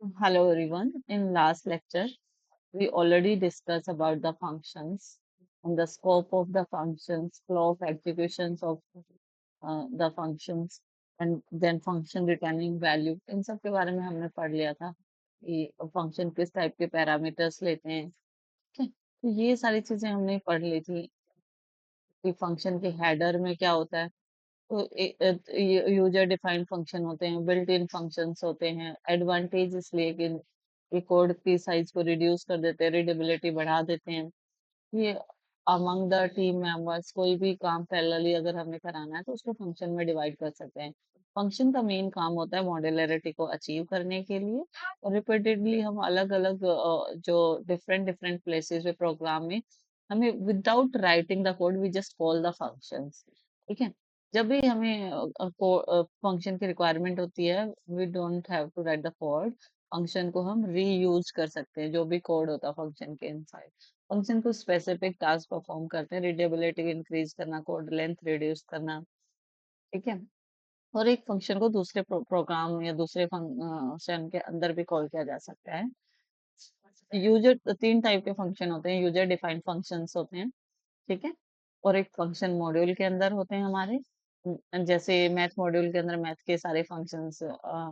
Hello everyone. In last lecture, we already discussed about the functions and the scope of the functions, flow of executions of the functions, and then function returning value. इन सब के बारे में हमने पढ़ लिया था कि function किस टाइप के पैरामीटर्स लेते हैं। ठीक है, तो ये सारी चीजें हमने पढ़ ली थी कि फंक्शन के हेडर में क्या होता है। तो यूजर डिफाइंड फंक्शन होते हैं, बिल्ट इन फंक्शंस होते हैं। एडवांटेज इसलिए कि ये कोड की साइज को रिड्यूस कर देते हैं, रीडेबिलिटी बढ़ा देते हैं। ये अमंग द टीम मेंबर्स कोई भी काम पैरेलली अगर हमें कराना है तो उसको फंक्शन में डिवाइड कर सकते हैं। फंक्शन का मेन काम होता है मॉड्यूलरिटी को अचीव करने के लिए, और रिपीटेडली हम अलग अलग जो डिफरेंट डिफरेंट प्लेसेस पे प्रोग्राम में हमें without writing the code we just call the functions. ठीक है, जब भी हमें फंक्शन की रिक्वायरमेंट होती है we don't have to write the code. Function को हम रीयूज कर सकते हैं, जो भी कोड होता है फंक्शन के इनसाइड। फंक्शन को स्पेसिफिक टास्क परफॉर्म करते हैं, रीडेबिलिटी इंक्रीज करना, कोड लेंथ रिड्यूस करना। ठीक है, और एक फंक्शन को दूसरे प्रोग्राम या दूसरे फंक्शन के अंदर भी कॉल किया जा सकता है। यूजर तीन टाइप के फंक्शन होते हैं, यूजर डिफाइंड फंक्शंस होते हैं। ठीक है, और एक फंक्शन मॉड्यूल के अंदर होते हैं हमारे। जैसे मैथ मॉड्यूल के अंदर मैथ के सारे फंक्शंस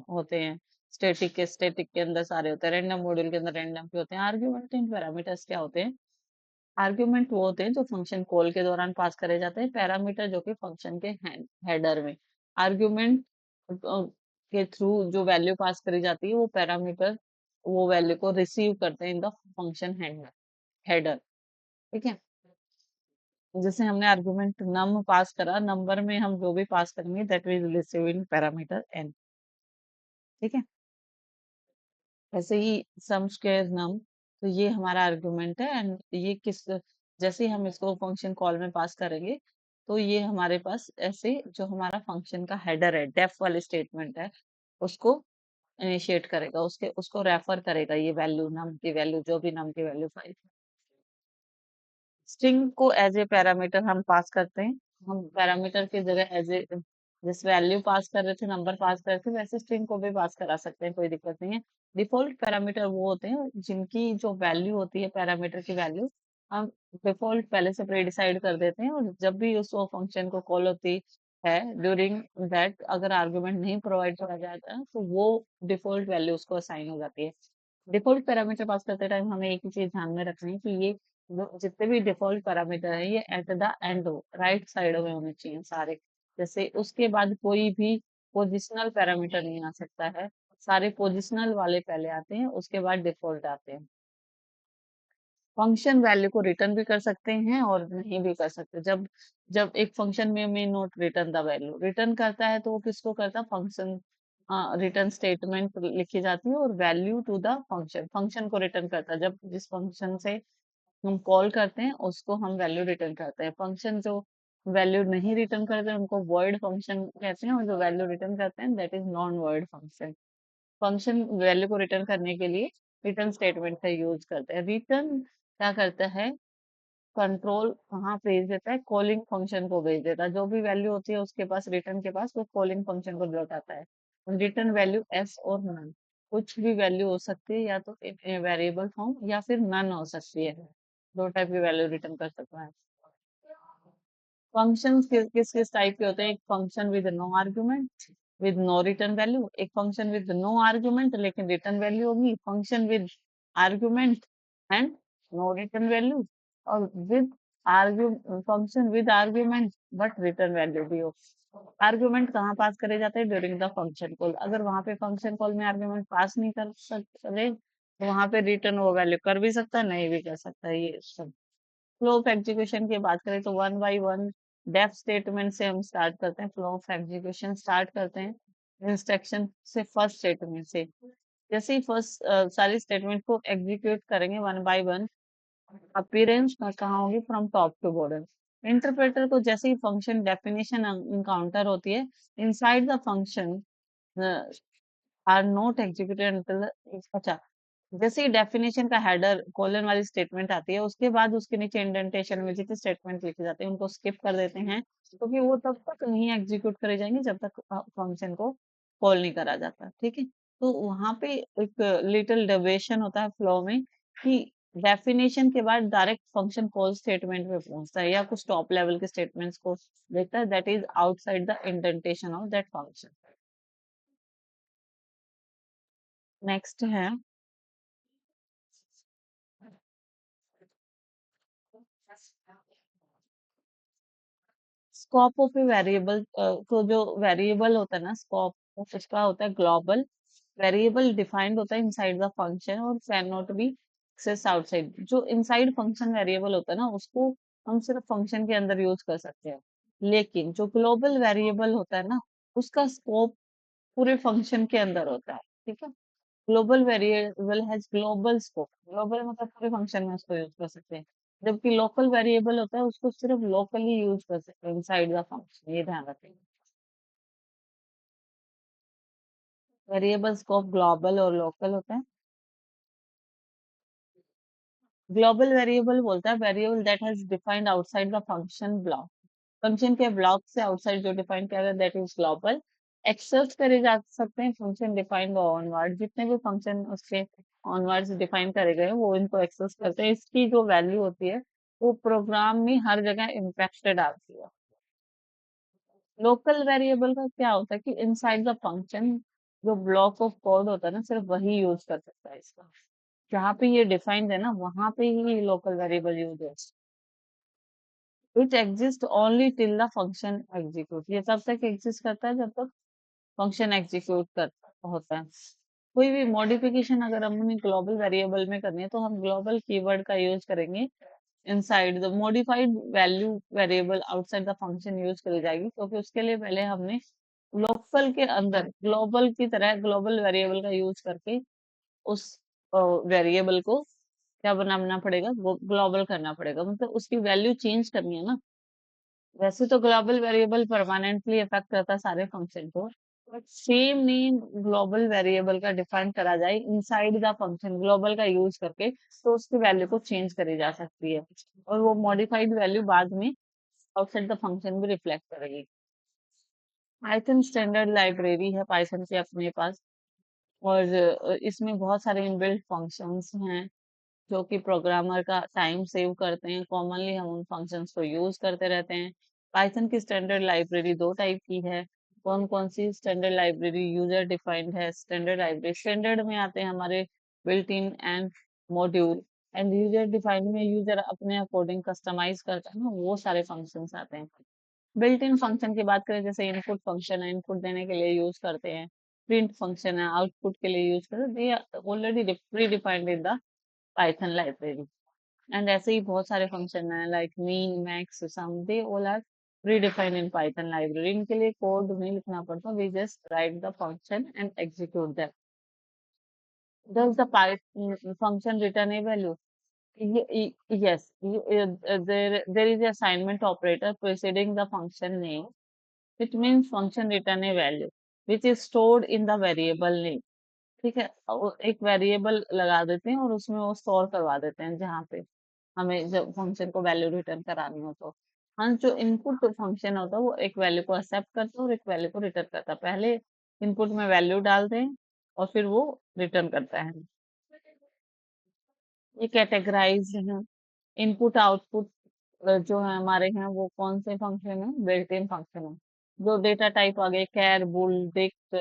होते हैं। स्टैटिक के अंदर सारे होते हैं, रैंडम मॉड्यूल के अंदर रैंडम के होते हैं। आर्ग्यूमेंट एंड पैरामीटर्स क्या होते हैं? आर्ग्यूमेंट वो होते हैं जो फंक्शन कॉल के दौरान पास करे जाते हैं, पैरामीटर जो कि फंक्शन के हेडर में। आर्ग्यूमेंट के थ्रू जो वैल्यू पास करी जाती है वो पैरामीटर वो वैल्यू को रिसीव करते हैं इन द फंक्शन हेडर। ठीक है, जैसे हमने आर्गुमेंट नम पास करा, नंबर में हम जो भी पास करेंगे that will receive in parameter n. ठीक है, ऐसे ही सम स्क्वायर नम, तो ये हमारा आर्गुमेंट है। एंड ये किस जैसे ही हम इसको फंक्शन कॉल में पास करेंगे तो ये हमारे पास ऐसे जो हमारा फंक्शन का हेडर है, डेफ वाली स्टेटमेंट है, उसको इनिशिएट करेगा, उसके उसको रेफर करेगा, ये वैल्यू नम की वैल्यू जो भी नम की वैल्यू फाइव। स्ट्रिंग को एज ए पैरामीटर हम पास करते हैं। हम पैरामीटर की जगह एज ए जिस वैल्यू पास कर रहे थे, नंबर पास कर रहे थे, वैसे स्ट्रिंग को भी पास करा सकते हैं, कोई दिक्कत नहीं है। डिफॉल्ट पैरामीटर वो होते हैं जिनकी जो वैल्यू होती है, पैरामीटर की वैल्यू हम डिफॉल्ट पहले से प्री डिसाइड कर देते हैं, और जब भी उस फंक्शन को कॉल होती है ड्यूरिंग दैट अगर आर्गुमेंट नहीं प्रोवाइड करा जाता है तो वो डिफॉल्ट वैल्यू उसको असाइन हो जाती है। डिफॉल्ट पैरामीटर पास करते टाइम हमें एक ही चीज ध्यान में रखनी है कि ये जितने भी डिफॉल्ट पैरामीटर है ये एट द एंड हो, राइट साइड में होने चाहिए सारे। जैसे उसके बाद कोई भी पोजिशनल पैरामीटर नहीं आ सकता है, सारे पोजिशनल वाले पहले आते हैं, उसके बाद डिफॉल्ट आते हैं। फंक्शन वैल्यू को रिटर्न भी कर सकते हैं और नहीं भी कर सकते। जब जब एक फंक्शन में may not return the value, return करता है तो वो किसको करता है? फंक्शन रिटर्न स्टेटमेंट लिखी जाती है, और value to the function, function को रिटर्न करता है। जब जिस फंक्शन से हम कॉल करते हैं उसको हम वैल्यू रिटर्न करते हैं। फंक्शन जो वैल्यू नहीं रिटर्न करते हैं उनको वॉइड फंक्शन कहते हैं, और जो वैल्यू रिटर्न करते हैं that is non void function. Function value को रिटर्न करने के लिए रिटर्न स्टेटमेंट का यूज करते हैं। रिटर्न क्या करता है? कंट्रोल कहाँ भेज देता है? कॉलिंग फंक्शन को भेज देता है। जो भी वैल्यू होती है उसके पास, रिटर्न के पास, वो कॉलिंग फंक्शन को लौटाता है। रिटर्न वैल्यू एस और नन, कुछ भी वैल्यू हो सकती है, या तो वेरिएबल फॉर्म या फिर नन हो सकती है। दो टाइप की वैल्यू रिटर्न कर सकता है। फंक्शन किस किस टाइप के होते हैं? एक function with no argument with no return value, एक फंक्शन विद नो आर्ग्यूमेंट लेकिन रिटर्न वैल्यू होगी, function with argument and no return value, और with argue function with argument but return value भी हो। आर्ग्यूमेंट कहाँ पास करे जाते हैं? During the function call. अगर वहां पे फंक्शन कॉल में आर्ग्यूमेंट पास नहीं कर सकते तो वहां पे रिटर्न वो वैल्यू कर भी सकता है, नहीं भी कर सकता है। ये सब फ्लो ऑफ एग्जीक्यूशन की बात करें तो one by one def statement से हम स्टार्ट करते हैं, फ्लो ऑफ एग्जीक्यूशन स्टार्ट करते हैं इंस्ट्रक्शन से, फर्स्ट स्टेटमेंट से। जैसे ही फर्स्ट सारी स्टेटमेंट को एग्जीक्यूट करेंगे वन बाय वन, अपीयरेंस कहाँ होगी? From top to bottom. Interpreter को जैसे ही फंक्शन डेफिनेशन इनकाउंटर होती है, inside the function are not executed until, अच्छा, जैसे ही डेफिनेशन का हेडर कोलन वाली स्टेटमेंट आती है उसके बाद उसके नीचे इंडेंटेशन में जितने स्टेटमेंट लिखे जाते हैं उनको स्किप कर देते हैं, क्योंकि वो तब तक नहीं एग्जीक्यूट करे जाएंगे जब तक फंक्शन को कॉल नहीं करा जाता। ठीक है, तो वहां पे एक लिटिल डेविएशन होता है फ्लो में कि डेफिनेशन के बाद डायरेक्ट फंक्शन कॉल स्टेटमेंट में पहुंचता है या कुछ टॉप लेवल के स्टेटमेंट्स को देखता है that is outside the indentation of that function. Next है स्कोप ऑफ ए वेरिएबल। तो जो वेरिएबल होता है ना, स्कोप उसका होता है ग्लोबल। वेरिएबल डिफाइंड होता है इनसाइड द फंक्शन और can not be access outside. जो इनसाइड फंक्शन वेरिएबल होता है ना, उसको हम सिर्फ फंक्शन के अंदर यूज कर सकते हैं। लेकिन जो ग्लोबल वेरिएबल होता है ना, उसका स्कोप पूरे फंक्शन के अंदर होता है। ठीक है। Global variable has global scope. Global मतलब पूरे फंक्शन में उसको यूज कर सकते हैं। जबकि लोकल वेरिएबल होता है, उसको सिर्फ लोकली यूज कर सकते हैं इनसाइड द फंक्शन। ये ध्यान रखें। वेरिएबल स्कोप ग्लोबल और लोकल होता है। ग्लोबल वेरिएबल बोलता है variable that has defined outside the function block. Function के ब्लॉक से आउटसाइड जो डिफाइन किया गया दैट इज ग्लोबल। एक्सेस करे जा सकते हैं फंक्शन डिफाइंड ऑनवर्ड। जितने भी फंक्शन उसके ऑनवर्ड्स डिफाइन करे गए हैं, वो इनको एक्सेस करते हैं। इसकी जो वैल्यू होती है वो प्रोग्राम में हर जगह इम्पैक्टेड आती है। लोकल वेरिएबल का क्या होता है कि इनसाइड द फंक्शन जो ब्लॉक ऑफ कोड होता है ना, सिर्फ वही यूज कर सकता है इसका। जहाँ पे ये डिफाइंड है ना, वहां पे ही लोकल वेरिएबल यूज है। It exist only till the function execute. ये तब तक एग्जिस्ट करता है जब तक फंक्शन एग्जीक्यूट करता होता है। कोई भी मॉडिफिकेशन अगर हमने ग्लोबल वेरिएबल में करनी है तो हम ग्लोबल कीवर्ड का यूज करेंगे। Inside the modified value variable outside the function use करी जाएगी, क्योंकि उसके लिए पहले हमने लोकल के अंदर ग्लोबल की तरह ग्लोबल वेरिएबल का यूज करके उस वेरिएबल को क्या बनाना पड़ेगा, वो ग्लोबल करना पड़ेगा। मतलब उसकी वैल्यू चेंज करनी है ना। वैसे तो ग्लोबल वेरिएबल परमानेंटली अफेक्ट करता है सारे फंक्शन को, but same name global variable का डिफाइन करा जाए इनसाइड द फंक्शन ग्लोबल का यूज करके, तो उसकी वैल्यू को चेंज करी जा सकती है और वो मॉडिफाइड वैल्यू बाद में आउटसाइड द फंक्शन भी रिफ्लेक्ट करेगी। पाइथन स्टैंडर्ड लाइब्रेरी है पाइथन के अपने पास। और इसमें बहुत सारे इनबिल्ट फंक्शंस हैं जो कि प्रोग्रामर का टाइम सेव करते हैं। कॉमनली हम उन फंक्शंस को यूज करते रहते हैं। पाइथन की स्टैंडर्ड लाइब्रेरी दो टाइप की है। कौन कौन सी स्टैंडर्ड लाइब्रेरी? यूजर डिफाइंड है स्टैंडर्ड लाइब्रेरी। स्टैंडर्ड में आते हैं हमारे built in and module. And user defined में यूजर अपने अकॉर्डिंग कस्टमाइज करता है ना, वो सारे फंक्शंस आते हैं। बिल्ट इन फंक्शन की बात करें, जैसे इनपुट फंक्शन है, इनपुट देने के लिए यूज करते हैं। प्रिंट फंक्शन है, आउटपुट के लिए यूज करते हैं। They already pre defined in the Python library. And ऐसे ही बहुत सारे फंक्शन हैं like mean max sum, they all are predefined in Python library. इनके लिए कोड नहीं लिखना पड़ता, we just write the function and execute that. does the python function return a value? Yes, there is a assignment operator preceding the function name, which means function return a value which is stored in the variable name। ठीक है। एक variable लगा देते हैं और उसमें वो store करवा देते हैं जहाँ पे हमें जब फंक्शन को वैल्यू रिटर्न करानी हो तो। हाँ, जो इनपुट फंक्शन होता है वो एक वैल्यू को एक्सेप्ट करता है और एक वैल्यू को रिटर्न करता है। पहले इनपुट में वैल्यू डालते हैं और फिर वो रिटर्न करता है। ये कैटेगराइज है। इनपुट आउटपुट जो है हमारे हैं वो कौन से फंक्शन है? बिल्ट इन फंक्शन है। जो डेटा टाइप आ गए char bool dict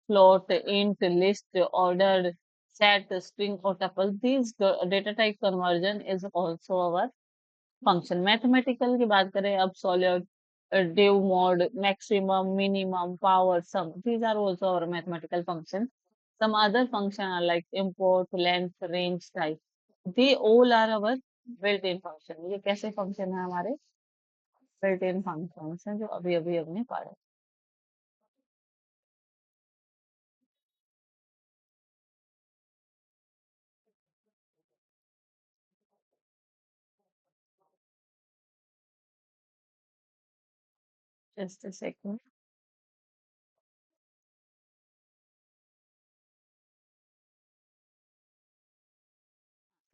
float int list order set string और tuple, this data type conversion is also our function. Mathematical की बात करें, absolute, div mod, maximum, minimum, power, sum, these are also our mathematical functions। Some other function are like import, length, range, type, they all are our built-in function। ये कैसे function है? हमारे built-in functions हैं जो अभी अभी हमने पढ़ा। Just a second।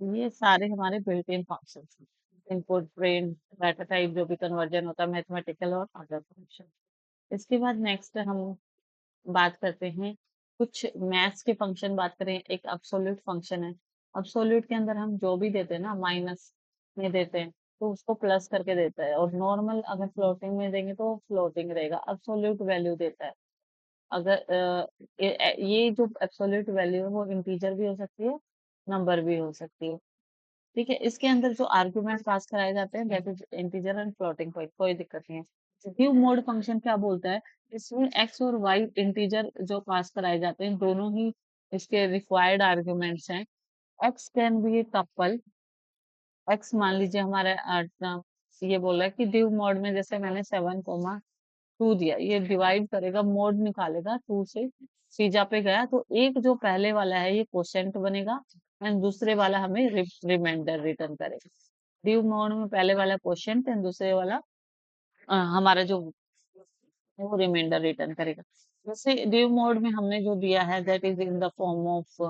ये सारे हमारे built-in functions हैं। input, print, data type जो भी conversion होता है, mathematical और other function। इसके बाद नेक्स्ट हम बात करते हैं कुछ मैथ्स के फंक्शन बात करें, एक एब्सोल्यूट फंक्शन है। एब्सोल्यूट के अंदर हम जो भी देते हैं ना, माइनस में देते हैं तो उसको प्लस करके देता है, और नॉर्मल अगर फ्लोटिंग में देंगे तो फ्लोटिंग रहेगा, एब्सोल्यूट वैल्यू देता है। अगर ये जो एब्सोल्यूट वैल्यू है वो इंटीजर भी हो सकती है, नंबर भी हो सकती है। ठीक है, इसके अंदर जो आर्गुमेंट पास कराए जाते हैं that is integer and floating point, कोई दिक्कत नहीं है। गिव मोड फंक्शन क्या बोलता है, इसमें एक्स और वाई इंटीजर जो पास कराए जाते हैं दोनों ही इसके रिक्वायर्ड आर्गुमेंट्स हैं। X can be A tuple, x मान लीजिए हमारा ये बोल रहा है कि डिव मोड में जैसे मैंने 7, 2 दिया, ये डिवाइड करेगा, मोड निकालेगा, 2 से तीजा पे गया तो एक जो पहले वाला है ये क्वोशंट बनेगा, एंड दूसरे वाला हमें रिमाइंडर रिटर्न करेगा। डिव मोड में पहले वाला क्वोशंट एंड दूसरे वाला हमारा जो है वो रिमाइंडर रिटर्न करेगा। जैसे डिव मोड में हमने जो दिया है that is in the form of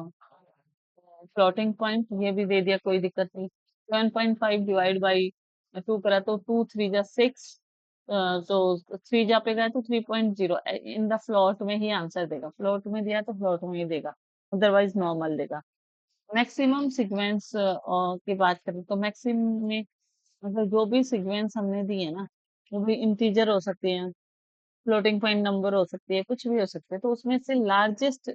floating point, ये भी दे दिया, कोई दिक्कत नहीं। 7.5 डिवाइड बाई 2 करा तो 2 3 जा 6, तो 3 जा पे गया तो 3.0, इन द फ्लोट में ही आंसर देगा, फ्लोट में दिया तो फ्लोट में ही देगा, अदरवाइज नॉर्मल देगा। मैक्सिमम सीक्वेंस की बात करें तो मैक्सिमम में मतलब जो भी सीक्वेंस हमने दी है ना, वो भी इंटीजर हो सकती है, फ्लोटिंग पॉइंट नंबर हो सकती है, कुछ भी हो सकता है, तो उसमें से लार्जेस्ट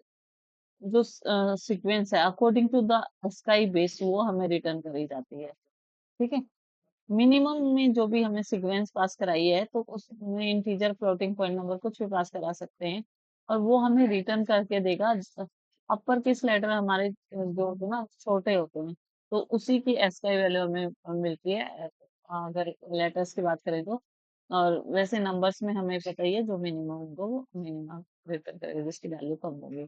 जो सीक्वेंस है according to the sky base वो हमें रिटर्न करी जाती है। ठीक है, मिनिमम में जो भी हमें सीक्वेंस पास कराई है तो उसमें इंटीजर, फ्लोटिंग पॉइंट नंबर कुछ भी पास करा सकते हैं, और वो हमें रिटर्न करके देगा। अपर केस लेटर हमारे जो है ना छोटे होते हैं, तो उसी की एसकाई वैल्यू हमें मिलती है, अगर लेटर्स की बात करें तो। और वैसे नंबर्स में हमें पता ही है जो मिनिमम होगा वो मिनिमम रिटर्न करेगा, जिसकी वैल्यू कम होगी।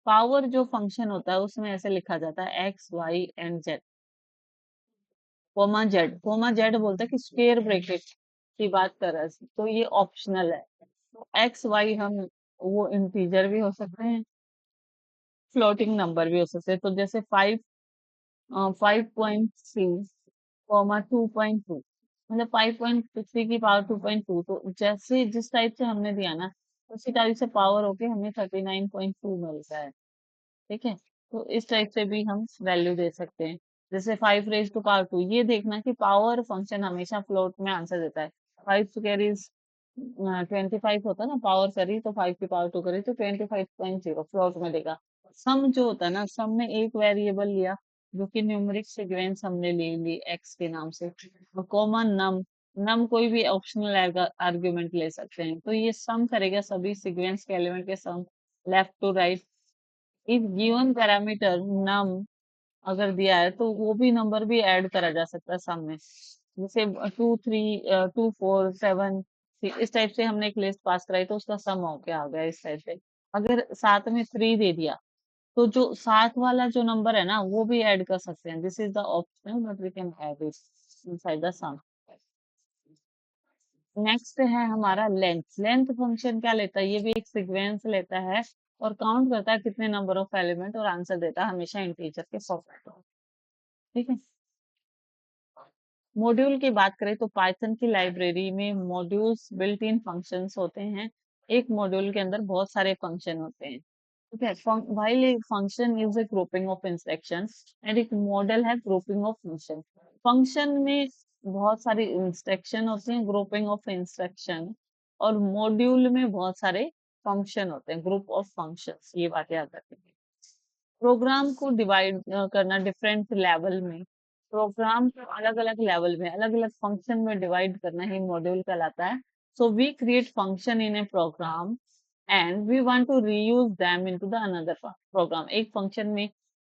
पावर जो फंक्शन होता है उसमें ऐसे लिखा जाता है X Y and Z, comma Z, comma Z बोलता है कि स्क्वेयर ब्रैकेट की बात कर रहा है तो ये ऑप्शनल है। तो एक्स वाई हम वो इंटीजर भी हो सकते हैं, फ्लोटिंग नंबर भी हो सकते हैं, तो जैसे 5.3 कॉमा 2.2, मतलब 5.3 की पावर 2.2, तो जैसे जिस टाइप से हमने दिया ना उसी टाइप से पावर होके हमें 39.2 मिलता है। ठीक है, तो इस टाइप से भी हम वैल्यू दे सकते हैं। जैसे 5 रेज टू पावर 2, ये देखना कि पावर फंक्शन हमेशा फ्लोट में आंसर देता है। 5 25 होता है ना, पावर करी तो 5 की पावर 2 करी तो 25.0 फ्लोट में देगा। सम जो होता है ना, सम में एक वेरिएबल लिया जो कि न्यूमेरिक सीक्वेंस हमने ले ली एक्स के नाम से, और कॉमन नम, नम कोई भी ऑप्शनल आर्ग्यूमेंट ले सकते हैं, तो ये सम करेगा सभी सीक्वेंस के एलिमेंट के sum, left to right. If given parameter num अगर दिया है तो वो भी नंबर भी ऐड करा जा सकता है सम में, जैसे 2 3 2 4 7, इस टाइप से हमने एक लिस्ट पास कराई तो उसका सम हो क्या आ गया इस टाइप से। अगर साथ में 3 दे दिया तो जो साथ वाला जो नंबर है ना वो भी ऐड कर सकते हैं, this is the option but we can add it inside the sum. Next है हमारा लेंथ, लेंथ फंक्शन क्या लेता है, ये भी एक सीक्वेंस लेता है और काउंट करता है कितने नंबर ऑफ एलिमेंट, और आंसर देता है हमेशा इंटीजर के फॉर्मेट में। ठीक है, मॉड्यूल की बात करें तो पाइथन की लाइब्रेरी में मॉड्यूल्स बिल्ट इन फंक्शंस होते हैं। एक मॉड्यूल के अंदर बहुत सारे फंक्शन होते हैं। ठीक है, while a function is a grouping of instructions and एक मॉडल है ग्रुपिंग ऑफ फंक्शन। फंक्शन में बहुत सारी इंस्ट्रक्शन होते हैं, ग्रुपिंग ऑफ इंस्ट्रक्शन, और मॉड्यूल में बहुत सारे फंक्शन होते हैं, ग्रुप ऑफ फंक्शंस, ये बात याद रखेंगे। प्रोग्राम को डिवाइड करना डिफरेंट लेवल में, प्रोग्राम को अलग अलग लेवल में अलग अलग फंक्शन में डिवाइड करना ही मॉड्यूल कहलाता है। So we create function in a program and we want to reuse them into the another program. एक फंक्शन में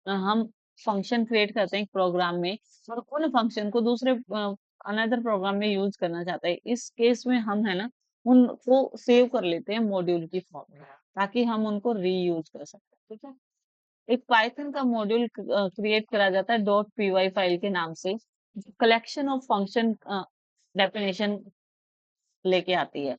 हम फंक्शन क्रिएट करते हैं एक प्रोग्राम में, और उन फंक्शन को दूसरे अनदर प्रोग्राम में यूज करना चाहते हैं, इस केस में हम है ना उनको सेव कर लेते हैं मॉड्यूल की फॉर्म में, ताकि हम उनको रीयूज कर सकते हैं। ठीक है, एक पाइथन का मॉड्यूल क्रिएट करा जाता है डॉट पी वाई फाइल के नाम से, कलेक्शन ऑफ फंक्शन डेफिनेशन लेके आती है।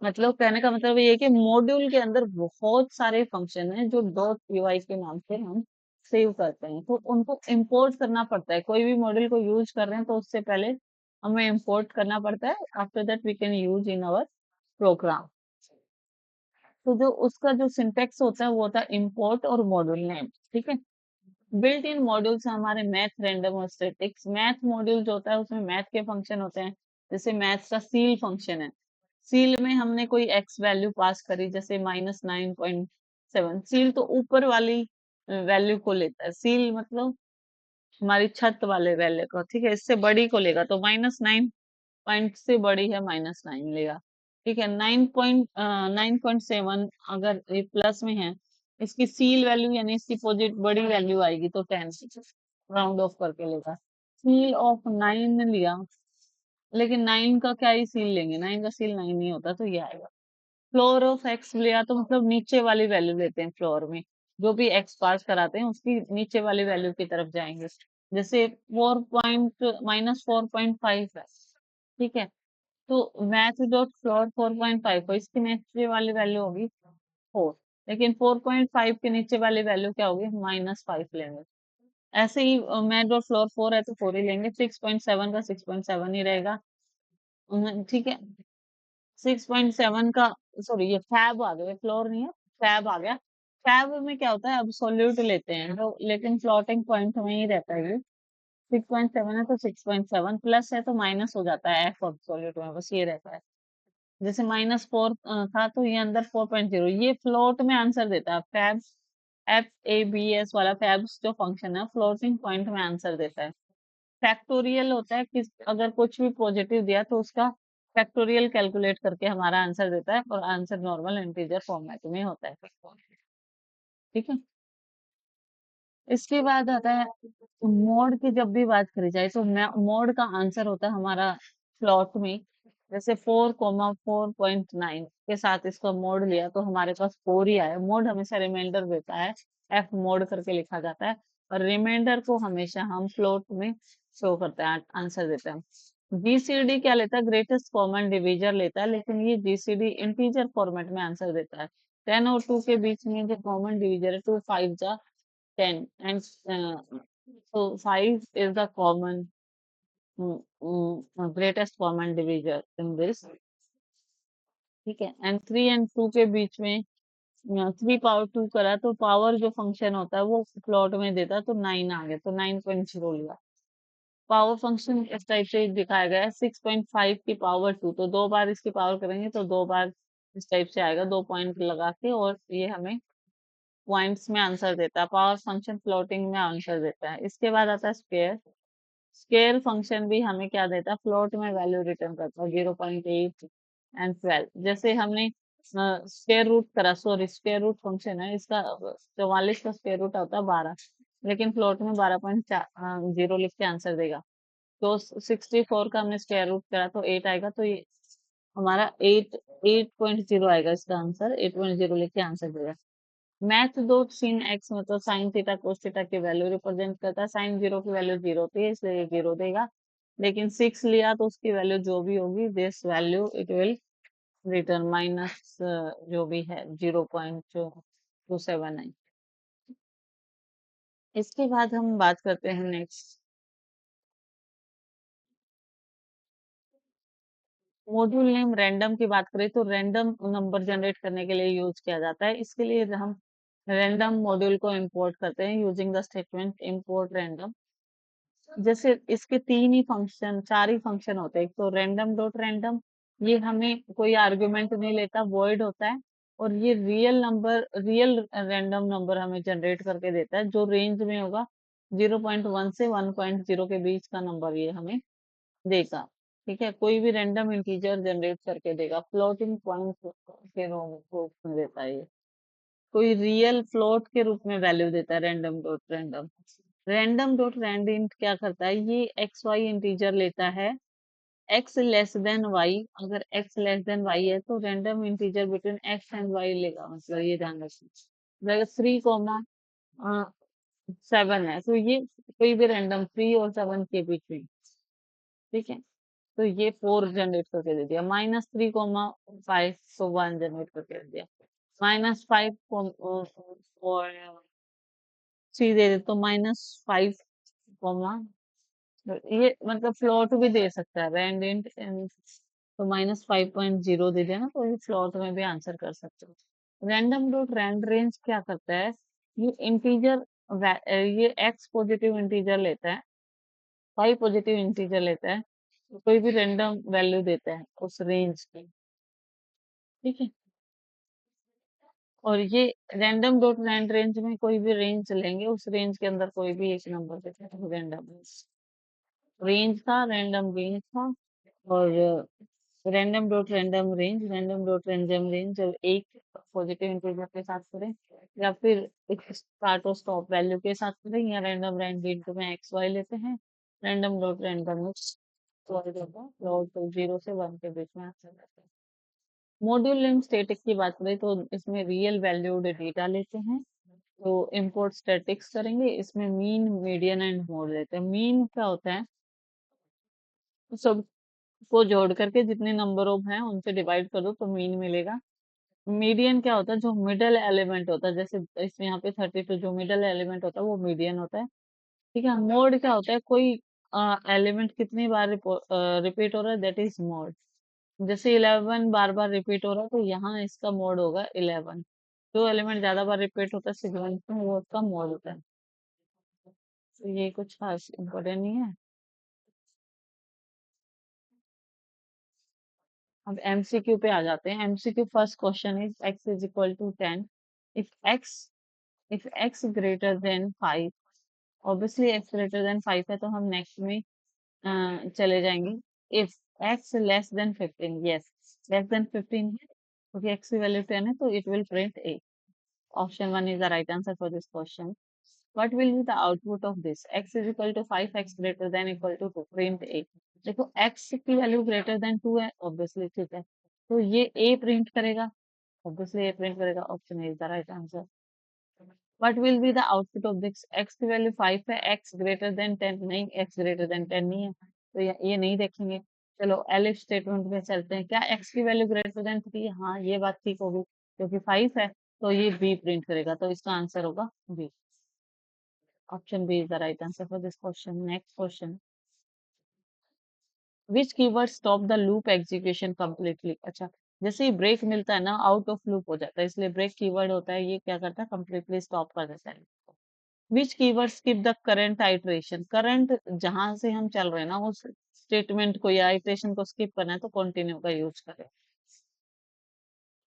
मतलब कहने का मतलब ये है कि मॉड्यूल के अंदर बहुत सारे फंक्शन हैं जो डॉट पी वाई के नाम से हम सेव करते हैं, तो उनको इंपोर्ट करना पड़ता है। कोई भी मॉड्यूल को यूज कर रहे हैं तो उससे पहले हमें इंपोर्ट करना पड़ता है, after that we can use in our program. तो जो उसका जो सिंटेक्स होता है वो होता है इंपोर्ट और मॉड्यूल नेम। ठीक है। बिल्ट इन मॉड्यूल्स हमारे मैथ, रैंडम और स्टैटिक्स। मैथ मॉड्यूल जो होता है उसमें मैथ के फंक्शन होते हैं। जैसे मैथ का सील फंक्शन है, सील में हमने कोई एक्स वैल्यू पास करी, जैसे -9.7। सील तो ऊपर वाली वैल्यू को लेता है, सील मतलब हमारी छत वाले वैल्यू को। ठीक है, इससे बड़ी को लेगा तो -9 पॉइंट से बड़ी है -9 लेगा। ठीक है, 9.7 अगर ये प्लस में है, इसकी सील वैल्यू यानी इसकी पोजिट बड़ी वैल्यू आएगी तो 10 राउंड ऑफ करके लेगा। सील ऑफ 9 लिया, लेकिन 9 का क्या ही सील लेंगे, 9 का सील 9 नहीं होता तो ये आएगा। फ्लोर ऑफ एक्स लिया तो मतलब नीचे वाली वैल्यू लेते हैं फ्लोर में, जो भी एक्स पास कराते हैं उसकी नीचे वाली वैल्यू की तरफ जाएंगे। जैसे 4.-4.5 है। ठीक है, तो मैथ डॉट फ्लोर 4.5 हो, इसके नीचे वाली वैल्यू होगी 4, लेकिन 4.5 के नीचे वाली वैल्यू क्या होगी, -5 लेंगे। ऐसे ही मैथ डॉट फ्लोर 4 है तो 4 ही लेंगे, 6.7 का 6.7 ही रहेगा। ठीक है, 6.7 का, सॉरी ये फैब आ गया, फ्लोर नहीं है, फैब आ गया। फैब में क्या होता है, अब सोल्यूट लेते हैं तो, लेकिन फ्लोटिंग पॉइंट में ही रहता है ये। 6.7 है तो 6.7, प्लस है तो माइनस हो जाता है एफ सोल्यूट में, बस ये रहता है। जैसे -4 था तो ये अंदर 4.0, ये फ्लोट में आंसर देता है। फैब FABS वाला फैब्स जो फंक्शन है फ्लोटिंग पॉइंट में आंसर देता है। फैक्टोरियल होता है कि अगर कुछ भी पॉजिटिव दिया तो उसका फैक्टोरियल कैलकुलेट करके हमारा आंसर देता है, और आंसर नॉर्मल इंटीजर फॉर्मेट में होता है। ठीक है, इसके बाद आता है मोड की। जब भी बात करी जाए तो मोड का आंसर होता है हमारा फ्लॉट में। जैसे 4,4.9 के साथ इसका मोड लिया तो हमारे पास 4 ही आया। मोड हमेशा रिमाइंडर देता है, एफ मोड करके लिखा जाता है, और रिमाइंडर को हमेशा हम फ्लोट में शो करते हैं, आंसर देते हैं। जीसीडी क्या लेता है, ग्रेटेस्ट कॉमन डिवीजर लेता है, लेकिन ये जीसीडी इंटीजर फॉर्मेट में आंसर देता है। 10 और 2 के बीच में जो कॉमन डिवीजर है, 2 5 जा 10, and so 5 is the common greatest common divisor in this। ठीक है, एंड 3 एंड 2 के बीच में 3 पावर 2 करा तो पावर जो फंक्शन होता है वो प्लॉट में देता है, तो 9 आ गया, तो 9.0 लिया। पावर फंक्शन इस टाइप से दिखाया गया है, 6.5 की पावर 2, तो 2 बार इसकी पावर करेंगे तो 2 बार इस टाइप से आएगा, 2 पॉइंट लगा के, और ये हमें पॉइंट्स में आंसर देता है। पावर फंक्शन फ्लोटिंग में आंसर देता है। इसके बाद आता है स्क्वायर। स्केल फंक्शन भी हमें क्या देता है, फ्लोट में वैल्यू रिटर्न करता है, 0.8 एंड 12। जैसे हमने स्क्वायर रूट करा, सॉरी स्क्वायर रूट फंक्शन है इसका, 44 का स्क्वायर रूट आता है 12, लेकिन फ्लोट में 12.0 लिख के आंसर देगा। तो 64 का हमने स्क्वायर रूट करा तो 8 आएगा, तो ये हमारा 8.0 आएगा, इसका आंसर 8.0 लिख के आंसर देगा। मैथ दो sin x मतलब साइन थीटा कोस थीटा की वैल्यू रिप्रेजेंट करता है। साइन 0 की वैल्यू 0 होती है इसलिए 0 देगा, लेकिन 6 लिया तो उसकी वैल्यू जो भी होगी, this value it will return minus जो भी है 0.279। इसके बाद हम बात करते हैं नेक्स्ट, मॉड्यूल नेम। रैंडम की बात करें तो रैंडम नंबर जनरेट करने के लिए यूज किया जाता है। इसके लिए हम रैंडम मॉड्यूल को इंपोर्ट करते हैं using the statement import random. जैसे इसके 3 ही फंक्शन, 4 ही फंक्शन होते हैं। एक तो रैंडम डॉट रैंडम, ये हमें कोई आर्गुमेंट नहीं लेता, वॉइड होता है, और ये real number, real random number हमें जनरेट करके देता है, जो रेंज में होगा 0.1 से 1.0 के बीच का नंबर ये हमें देगा। ठीक है, कोई भी रैंडम इंटीजर जनरेट करके देगा, फ्लोटिंग पॉइंट के रूप में देता है ये। कोई रियल फ्लोट के रूप में वैल्यू देता है random dot random. Random dot randint क्या करता है, ये एक्स वाई इंटीजर लेता है, एक्स लेस देन वाई। अगर एक्स लेस देन वाई है तो random integer between x and y लेगा, मतलब ये ध्यान रखना। अगर 3,7 है तो ये कोई भी रैंडम 3 और 7 के बीच में। ठीक है, तो ये 4 जनरेट करके दे दिया। -3,5 तो 1 जनरेट करके दे दिया। -5 और 3 दे दे तो -5, ये मतलब फ्लोट भी दे सकता है, रैंडइंट तो -5.0 दे देना तो ये फ्लोट में भी आंसर कर सकते हो। रैंडम डॉट रैंड रेंज क्या करता है, ये इंटीजर, ये एक्स पॉजिटिव इंटीजर लेता है, वाई पॉजिटिव इंटीजर लेता है, तो कोई भी रैंडम वैल्यू देता है उस रेंज की। ठीक है, और ये रैंडम डॉट रैंड रेंज में कोई भी रेंज लेंगे, उस रेंज के अंदर कोई भी एक नंबर देता है, रैंडम रेंज था, रैंडम रेंज था। और random dot random dot random range जब एक पॉजिटिव इंटीजर के साथ करें, या फिर एक स्टार्ट और स्टॉप वैल्यू के साथ करें, या रैंडम रैंड इंटू में एक्स वाई लेते हैं, रैंडम डॉट रैंडम जीरो से वन के बीच में आंसर रहता है। मॉड्यूल नेम स्टैटिक की बात करें तो इसमें रियल वैल्यूड डेटा लेते हैं, तो इंपोर्ट स्टैटिक्स करेंगे, इसमें मीन मीडियन एंड मोड लेते हैं। मीन क्या होता है, सबको जोड़ करके जितने नंबर ऑफ हैं उनसे डिवाइड कर दो तो मीन मिलेगा। मीडियन क्या होता है, जो मिडल एलिमेंट होता है, जैसे इसमें यहाँ पे 32 जो मिडल एलिमेंट होता है वो मीडियन होता है। ठीक है, मोड क्या होता है, कोई एलिमेंट कितनी बार रिपीट हो रहा है, दैट इज मोड। जैसे 11 बार बार रिपीट हो रहा है तो यहाँ इसका मोड होगा 11। जो एलिमेंट ज्यादा बार रिपीट होता है सीक्वेंस में वो उसका मोड होता है। तो ये कुछ खास इम्पोर्टेंट नहीं है। अब एमसीक्यू पे आ जाते हैं। MCQ first question is X is equal to 10 if X if X greater than 5। Obviously X greater than 5 है तो हम नेक्स्ट में चले जाएंगे। If X less than 15, yes less than 15 है क्योंकि एक्स की वैल्यू 10 है तो it will print A. Option one is the right answer for this question. What will be the output of this? X is equal to 5, x greater than equal to 2. Print A. देखो x की value greater than 2 है, obviously ठीक है, तो ये A print करेगा, obviously A print करेगा। Option is the right answer. What will be the output of this? X की वैल्यू 5 है, x greater than 10 नहीं, x greater than 10 नहीं है, तो ये नहीं देखेंगे। चलो एलिफ स्टेटमेंट में चलते हैं। क्या x की वैल्यू ग्रेटर देन 3 है? हाँ, ये बात ठीक होगी क्योंकि 5 है, तो ये B प्रिंट करेगा, तो इसका आंसर होगा B। Option B is the right answer for this question. Next question. Which keyword stop the loop execution completely? अच्छा, जैसे ही ब्रेक मिलता है ना, आउट ऑफ लूप हो जाता है, इसलिए ब्रेक कीवर्ड होता है, ये क्या करता है, कंप्लीटली स्टॉप कर देता है। Which keyword skip the current iteration? Current जहां से हम चल रहे हैं ना उस स्टेटमेंट को या आइट्रेशन को स्किप करना है तो कंटिन्यू का यूज करें।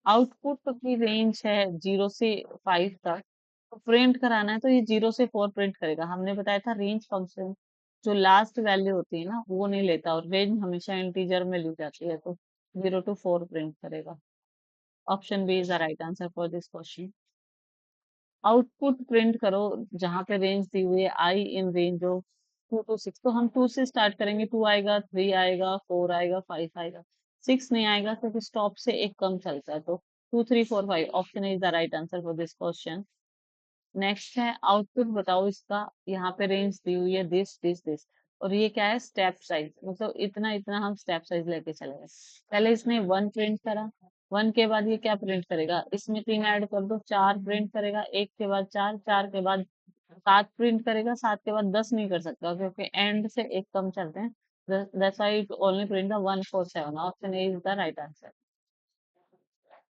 आउटपुट की रेंज है 0 से 5 तक, तो प्रिंट कराना है तो ये 0 से 4 प्रिंट करेगा। हमने बताया था रेंज फंक्शन जो लास्ट वैल्यू होती है ना वो नहीं लेता, और रेंज हमेशा इंटीजर में ली जाती है, तो 0 to 4 प्रिंट करेगा। Option B is the right answer for this question. Output print करो जहां पे रेंज दी हुई है I in range of 2 to 6, तो हम 2 से स्टार्ट करेंगे, 2 आएगा, 3 आएगा, 4 आएगा, 5 आएगा, 6 नहीं आएगा क्योंकि स्टॉप से एक कम चलता है, तो 2, 3, 4, 5 option is the right answer for this question. Next है आउटपुट बताओ इसका। यहाँ पे रेंज दी हुई है दिस और ये क्या है, स्टेप साइज, मतलब इतना इतना हम स्टेप साइज लेके चलेंगे। पहले इसने 1 प्रिंट करा, 1 के बाद ये क्या प्रिंट करेगा, इसमें 3 ऐड कर दो, 4 प्रिंट करेगा, 1 के बाद 4, 4 के बाद 7 प्रिंट करेगा, 7 के बाद 10 नहीं कर सकता क्योंकि एंड से एक कम चलते हैं। That's why it only print the 147। Option A is the right answer.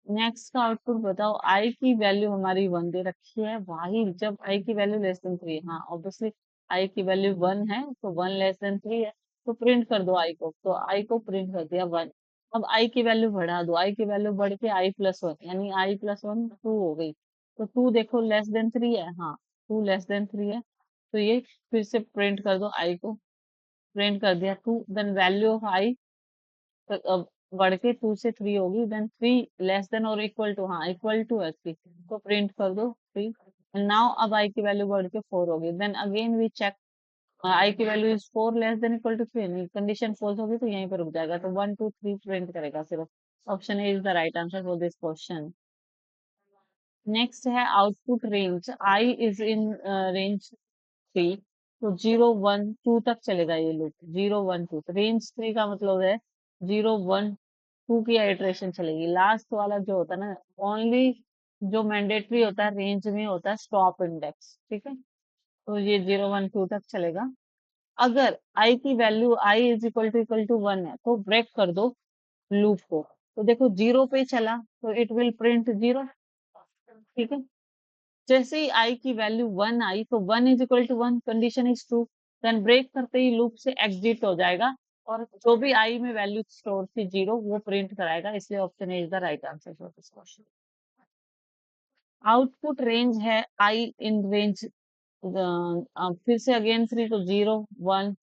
Next का आउटपुट बताओ। आई की वैल्यू हमारी 1 दे रखी है, वाही जब आई की वैल्यू लेस देन 3, हाँ ऑब्वियसली आई की वैल्यू 1 है तो 1 लेस देन 3 है, तो प्रिंट कर दो आई को, तो आई को प्रिंट कर दिया 1। अब आई की वैल्यू बढ़ा दो, आई की वैल्यू बढ़ के आई+1 यानी आई+1 2 हो गई, तो 2 देखो लेस देन 3 है, हाँ 2 लेस देन 3 है, तो ये फिर से प्रिंट कर दो, आई को प्रिंट कर दिया 2, देन वैल्यू ऑफ आई बढ़ के 2 से 3 होगी, देन 3 लेस देन और इक्वल टू, हाँ इक्वल टू है 3, तो प्रिंट कर दो 3। नाउ अब आई की वैल्यू बढ़ के 4 होगी, then again we check i की value is 4 less than equal to 3, condition false होगी तो यहीं पे रुक जाएगा, तो 1 2 3 प्रिंट करेगा सिर्फ। Option A is the right answer for this question. Next है output range i is in range 3, तो 0 1 2 तक चलेगा ये लूप, 0 1 2, रेंज 3 का मतलब है 0 1 2 की आइट्रेशन चलेगी। लास्ट वाला जो होता है ना, ओनली जो मैंडेटरी होता है रेंज में होता है स्टॉप इंडेक्स, ठीक है, तो ये 0 1 2 तक चलेगा। अगर आई की value I is equal to 1 है तो ब्रेक कर दो लूप को, तो देखो 0 पे चला तो इट विल प्रिंट 0, ठीक है। जैसे ही आई की वैल्यू 1 आई तो 1 is equal to 1, condition is true, then break करते ही लूप से एग्जिट हो जाएगा और जो भी आई में वैल्यू स्टोर थी 0 वो प्रिंट कराएगा, इसलिए option A is the right answer for this question. Output range है आई इन रेंज, फिर से अगेन 3 तो 0 1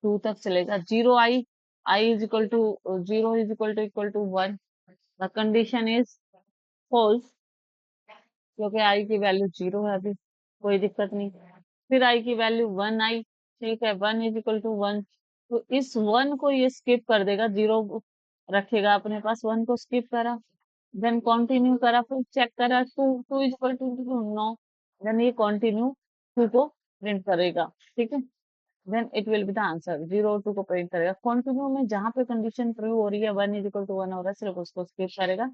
2 तक चलेगा। 0 i is equal to 0 is equal to 1, the condition is false क्योंकि आई की वैल्यू 0 है अभी, कोई दिक्कत नहीं। फिर आई की वैल्यू 1 आई, ठीक है, 1 इज इक्वल टू 1, तो इस 1 को ये स्किप कर देगा, 0 रखेगा अपने पास, 1 को स्किप करा, देन कंटिन्यू करा, फिर चेक करा 2 2 इज इक्वल टू 9, देन ये कंटिन्यू 2 को प्रिंट करेगा, ठीक है, then it will be the answer, 0 2 को प्रिंट करेगा। कंटिन्यू में जहां पे कंडीशन ट्रू हो रही है 1 इज इक्वल टू 1 हो रहा है, सिर्फ उसको स्किप करेगा,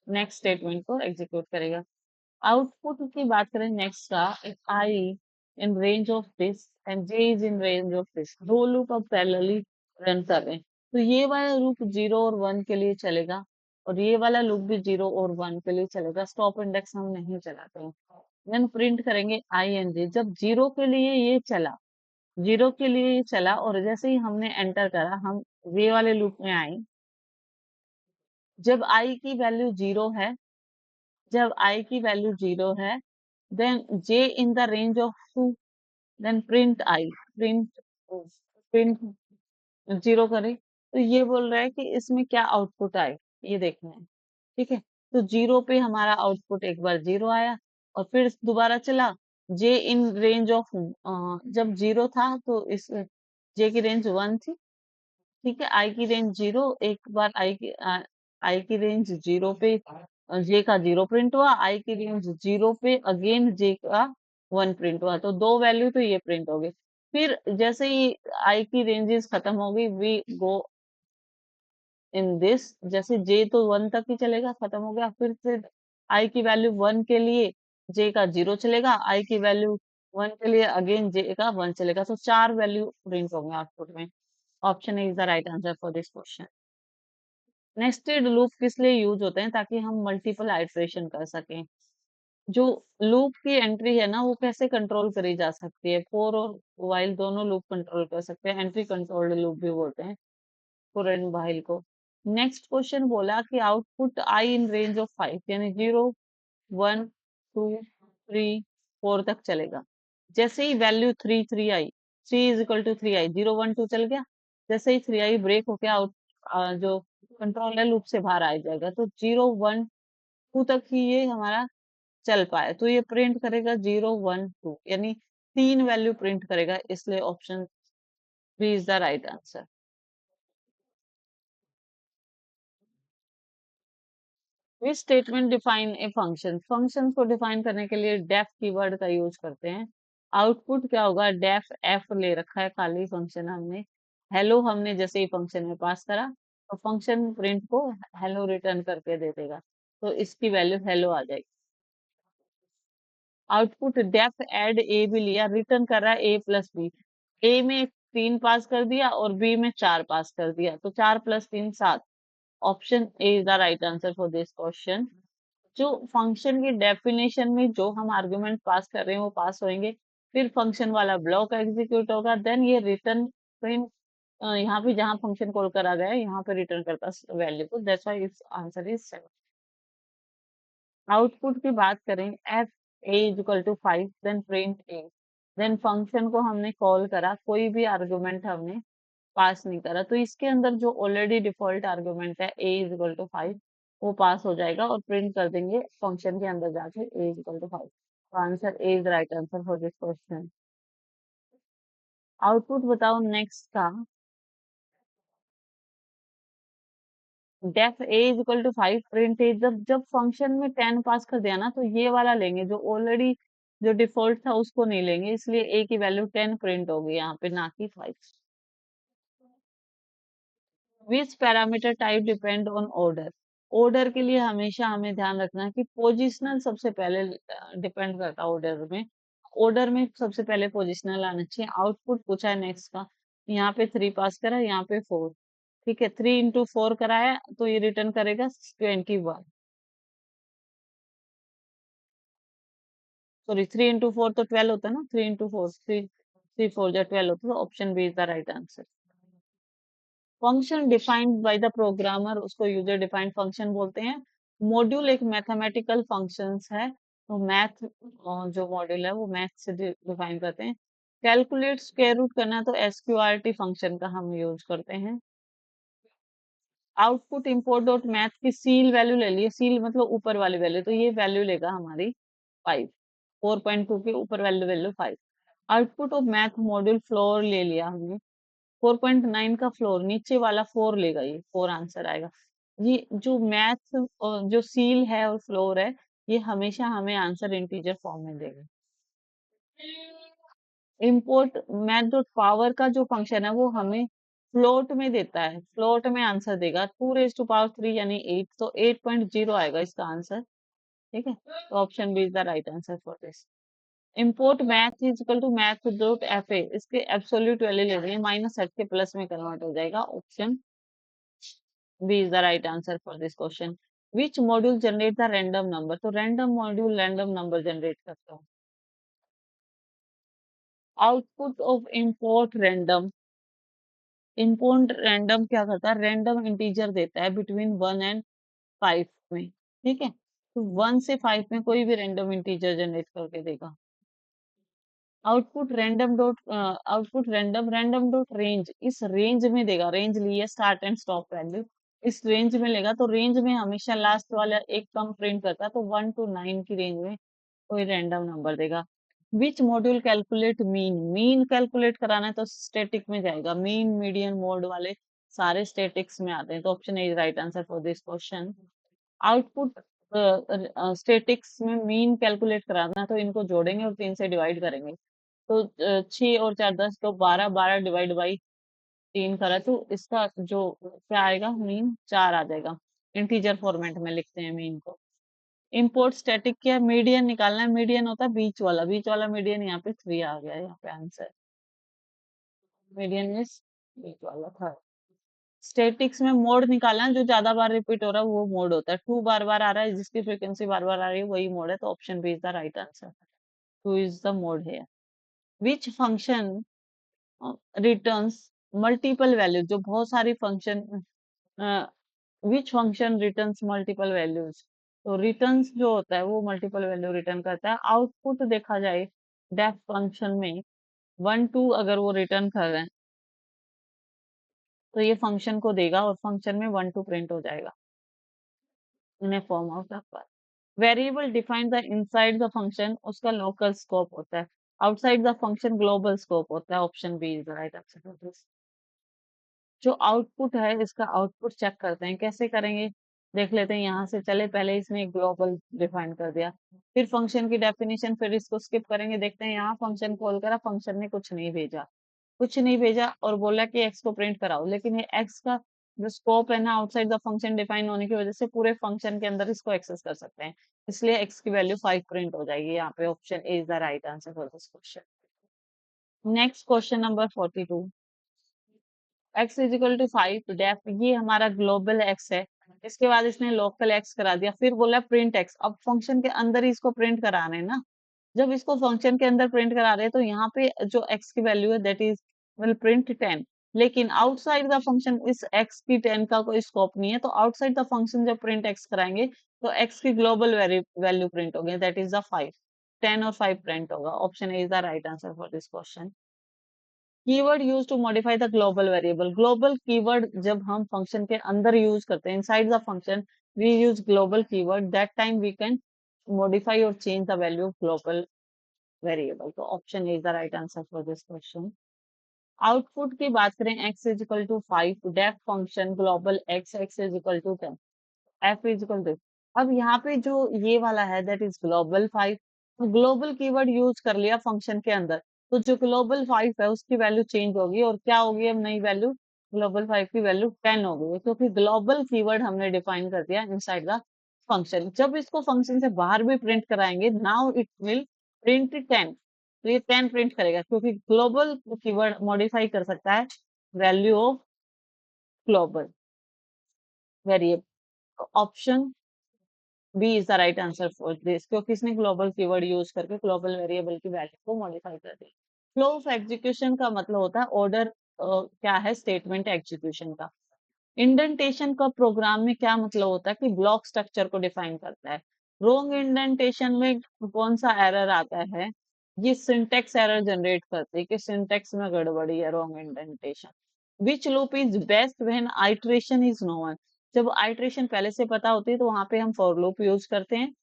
नेक्स्ट स्टेटमेंट को एग्जीक्यूट करेगा। आउटपुट की बात करें नेक्स्ट का, if I in range of this and J is in range of this, दो लूप अब पैरेलली रन कर रहे हैं, तो ये वाला लूप 0 और 1 के लिए चलेगा और ये वाला लूप भी 0 और 1 के लिए चलेगा, स्टॉप इंडेक्स हम नहीं चलाते हैं। देन प्रिंट करेंगे आई एन जे, जब 0 के लिए ये चला, 0 के लिए ये चला और जैसे ही हमने एंटर करा, हम ये वाले लूप में आए, जब आई की वैल्यू 0 है, जब आई की वैल्यू 0 है, then J in the range of 2, then print I, print print 0 करें, तो ये बोल रहा है कि इसमें क्या आउटपुट आए, ये देखना है, ठीक है। तो 0 पे हमारा आउटपुट एक बार 0 आया और फिर दोबारा चला, जे इन रेंज ऑफ, जब 0 था तो इस जे की रेंज 1 थी, ठीक है, आई की रेंज 0, एक बार आई की रेंज 0 पे जे का 0 प्रिंट हुआ, आई की रेंज 0 पे अगेन जे का 1 प्रिंट हुआ, तो दो वैल्यू तो ये प्रिंट हो गई। फिर जैसे ही आई की रेंजेस खत्म हो गई, वी गो इन दिस, जैसे जे तो 1 तक ही चलेगा, खत्म हो गया, फिर से आई की वैल्यू 1 के लिए जे का 0 चलेगा, आई की वैल्यू 1 के लिए अगेन जे का 1 चलेगा, तो चार वैल्यू प्रिंट होंगे आउटपुट में। Option is the right answer for this question. Nested loop किस लिए यूज होते हैं, ताकि हम मल्टीपल आइटरेशन कर सकें। जो लूप की एंट्री है ना, वो कैसे कंट्रोल करी जा सकती है, फोर और वाइल दोनों लूप कंट्रोल कर सकते हैं, एंट्री कंट्रोल्ड लूप भी बोलते हैं फोर एंड वाइल को। नेक्स्ट क्वेश्चन बोला कि output I in range of 5, यानी 0 1 2 3 4 तक चलेगा। जैसे ही वैल्यू 3 आई, 3 इज इक्वल टू 3 आई, 0 1 2 चल गया, जैसे ही 3 आई ब्रेक होके आउट, जो कंट्रोलर लूप से बाहर आ जाएगा, तो 0 1 2 तक ही ये हमारा चल पाए, तो ये प्रिंट करेगा 0 1 2, यानी तीन वैल्यू प्रिंट करेगा, इसलिए option B is the right answer. Which statement define a function, function को डिफाइन करने के लिए डेफ कीवर्ड का यूज करते हैं। आउटपुट क्या होगा, डेफ एफ ले रखा है खाली फंक्शन हमने, हेलो हमने जैसे ही फंक्शन में पास करा, तो फंक्शन प्रिंट को हेलो रिटर्न करके दे देगा, तो इसकी वैल्यू हेलो आ जाएगी। आउटपुट डेफ एड ए भी लिया, रिटर्न कर रहा है ए प्लस बी, ए में 3 पास कर दिया और बी में 4 पास कर दिया, तो 4 plus 3 7, option A is the right answer for this question. जो फंक्शन की डेफिनेशन में जो हम आर्गुमेंट पास कर रहे हैं वो पास होंगे, फिर फंक्शन वाला ब्लॉक एग्जीक्यूट होगा, देन ये रिटर्न प्रिंट, यहाँ पे जहाँ फंक्शन कॉल करा गया है यहाँ पे रिटर्न करता वैल्यू को, that's why it's answer is 7। Output की बात करें, F A is equal to 5, then print A, then function को हमने कॉल करा, कोई भी आर्गुमेंट हमने पास नहीं करा, तो इसके अंदर जो ऑलरेडी डिफॉल्ट आर्गुमेंट है ए इज इक्वल टू 5, वो पास हो जाएगा और प्रिंट कर देंगे फंक्शन के अंदर जाके ए इज इक्वल टू 5, तो answer A is right answer for this question. Output बताओ नेक्स्ट का, def a is equal to 5 print a, जब जब फंक्शन में 10 पास कर दिया ना, तो ये वाला लेंगे जो ऑलरेडी जो डिफॉल्ट था उसको नहीं लेंगे, इसलिए ए की वैल्यू 10 प्रिंट होगी यहाँ पे, ना कि 5। Which parameter type depend on order, order के लिए हमेशा हमें ध्यान रखना है कि पोजिशनल सबसे पहले डिपेंड करता है ऑर्डर में, ऑर्डर में सबसे पहले पोजिशनल आना चाहिए। आउटपुट पूछा है नेक्स्ट का, यहाँ पे 3 पास करा, यहाँ पे 4, ठीक है, 3 इंटू 4 कराया तो ये रिटर्न करेगा 21, सॉरी 3 into 4 तो 12 होता है ना, 3 into 4, 3 4 या 12 होता है, तो option B is the right answer. Function defined by the programmer, उसको यूजर डिफाइंड फंक्शन बोलते हैं। मॉड्यूल एक मैथमेटिकल फंक्शंस है, तो मैथ जो मॉड्यूल है वो मैथ से डिफाइन करते हैं। कैलकुलेट स्क्वायर रूट करना है तो एसक्यूआरटी फंक्शन का हम यूज करते हैं। आउटपुट इंपोर्ट डॉट मैथ की सील वैल्यू ले लिए, सील मतलब ऊपर वाली वैल्यू, तो ये वैल्यू लेगा हमारी 5, 4.2 के ऊपर value value 5। Output of math module floor ले लिया हमने, 4.9 का फ्लोर, नीचे वाला 4 लेगा, ये 4 आंसर आएगा। ये जो मैथ जो सील है और फ्लोर है, ये हमेशा हमें आंसर इंटीजर फॉर्म में देगा। इम्पोर्ट मैथ डॉट पावर का जो फंक्शन है वो हमें फ्लोट में देता है, फ्लोट में आंसर देगा, 2 raised to power 3 यानी 8, तो 8.0 आएगा इसका आंसर। ठीक है, तो option B is the right answer for this. Import math is equal to math dot F A, इसके एब्सोल्यूट वैल्यू ले रही है, माइनस सेट के प्लस में कन्वर्ट हो जाएगा, option B is the right answer for this question. Which module generate the random number, तो random module random number generate करता है। Output of import random, import random क्या करता है, रैंडम इंटीजर देता है बिटवीन 1 and 5 में। ठीक है, तो 1 से 5 में कोई भी रैंडम इंटीजर जनरेट करके देगा। Output random, random dot range, इस रेंज में देगा, रेंज लिए स्टार्ट एंड स्टॉप वैल्यू, इस रेंज में लेगा, तो रेंज में हमेशा लास्ट वाला एक कम प्रिंट करता है, तो 1 to 9 की रेंज में कोई रैंडम नंबर देगा। Which module calculate mean, mean calculate कराना है तो स्टैटिक में जाएगा, मीन मीडियन मोड वाले सारे स्टैटिक्स में आते हैं, तो option A is right answer for this question. Output statics में मीन कैलकुलेट कराना है तो इनको जोड़ेंगे और 3 से डिवाइड करेंगे, तो 6 और 4 10, तो 12, 12 डिवाइड बाई 3 करा, तो इसका जो क्या आएगा, मीन 4 आ जाएगा। इंटीजर फॉर्मेट में लिखते हैं मीन को। इम्पोर्ट स्टैटिक क्या, मीडियन निकालना है, मीडियन होता है बीच वाला, बीच वाला मीडियन यहाँ पे 3 आ गया, यहाँ पे आंसर मीडियन इज बीच वाला था। स्टैटिक्स में मोड निकालना है, जो ज्यादा बार रिपीट हो रहा है वो मोड होता है, 2 बार बार आ रहा है, जिसकी फ्रीक्वेंसी बार बार आ रही है वही मोड है, तो option B is the right answer, 2 इज द मोड है। Which function returns multiple value, जो बहुत सारी function, which function returns multiple values, तो रिटर्न्स जो होता है वो मल्टीपल वैल्यू रिटर्न करता है। आउटपुट देखा जाए डेफ फंक्शन में 1 2 अगर वो रिटर्न कर रहे हैं, तो ये फंक्शन को देगा और फंक्शन में 1 2 प्रिंट हो जाएगा in a form of the variable define the inside the function, उसका लोकल स्कोप होता है, outside the function global scope होता है, option B is the right answer for this. जो आउटपुट है इसका आउटपुट चेक करते हैं, कैसे करेंगे देख लेते हैं, यहाँ से चले, पहले इसने ग्लोबल डिफाइन कर दिया, फिर फंक्शन की डेफिनेशन, फिर इसको स्किप करेंगे, देखते हैं यहाँ फंक्शन कॉल करा, फंक्शन ने कुछ नहीं भेजा, कुछ नहीं भेजा और बोला कि एक्स को प्रिंट कराओ, लेकिन ये एक्स का जो स्कोप है ना, आउटसाइड द फंक्शन डिफाइन होने की वजह से पूरे फंक्शन के अंदर इसको एक्सेस कर सकते हैं, इसलिए एक्स की वैल्यू 5 प्रिंट हो जाएगी यहाँ पे, option A is the right answer for this question. Next question number 42, X is equal to 5 def, ये हमारा ग्लोबल एक्स है, इसके बाद इसने लोकल एक्स करा दिया, फिर बोला प्रिंट एक्स, अब फंक्शन के अंदर ही इसको प्रिंट करा रहे हैं ना, जब इसको फंक्शन के अंदर प्रिंट करा रहे हैं तो यहाँ पे जो एक्स की वैल्यू है दैट इज विल प्रिंट 10, लेकिन आउटसाइड द फंक्शन इस एक्स की 10 का कोई स्कोप नहीं है, तो आउटसाइड द फंक्शन जब प्रिंट एक्स कराएंगे तो एक्स की ग्लोबल वैल्यू प्रिंट होगी, दैट इज द 5, 10 और 5 प्रिंट होगा, option A is the right answer for this question. Keyword use to modify the global variable, global keyword जब हम फंक्शन के अंदर यूज करते हैं, inside the function we use global keyword, that time we can modify or change the value of global variable, तो option is the right answer for this question. Output की बात करें, x is equal to 5 def function global x, x is equal to 10, f is equal to, अब यहाँ पे जो ये वाला है दैट इज ग्लोबल 5, तो ग्लोबल कीवर्ड यूज कर लिया फंक्शन के अंदर, तो जो ग्लोबल 5 है उसकी वैल्यू चेंज होगी और क्या होगी, अब नई वैल्यू, ग्लोबल 5 की वैल्यू 10 हो गई, क्योंकि ग्लोबल कीवर्ड हमने डिफाइन कर दिया इनसाइड द फंक्शन, जब इसको फंक्शन से बाहर भी प्रिंट कराएंगे नाउ इट विल प्रिंट 10, तो ये 10 प्रिंट करेगा, क्योंकि ग्लोबल कीवर्ड मॉडिफाई कर सकता है value of global variable, option B is the right answer for this, क्योंकि इसने ग्लोबल कीवर्ड यूज करके ग्लोबल वेरिएबल की वैल्यू को मॉडिफाई कर दिया। फ्लो ऑफ एग्जीक्यूशन का मतलब होता है ऑर्डर, क्या है, स्टेटमेंट एग्जीक्यूशन का। इंडेंटेशन का प्रोग्राम में क्या मतलब होता है कि ब्लॉक स्ट्रक्चर को डिफाइन करता है। रोंग इंडेंटेशन में कौन सा एरर आता है, ये सिंटेक्स एरर जनरेट करती है कि सिंटेक्स में गड़बड़ी है, wrong indentation. Which loop is best when iteration is known, जब आइट्रेशन पहले से पता होती है तो वहां पे हम फॉर लूप यूज करते हैं।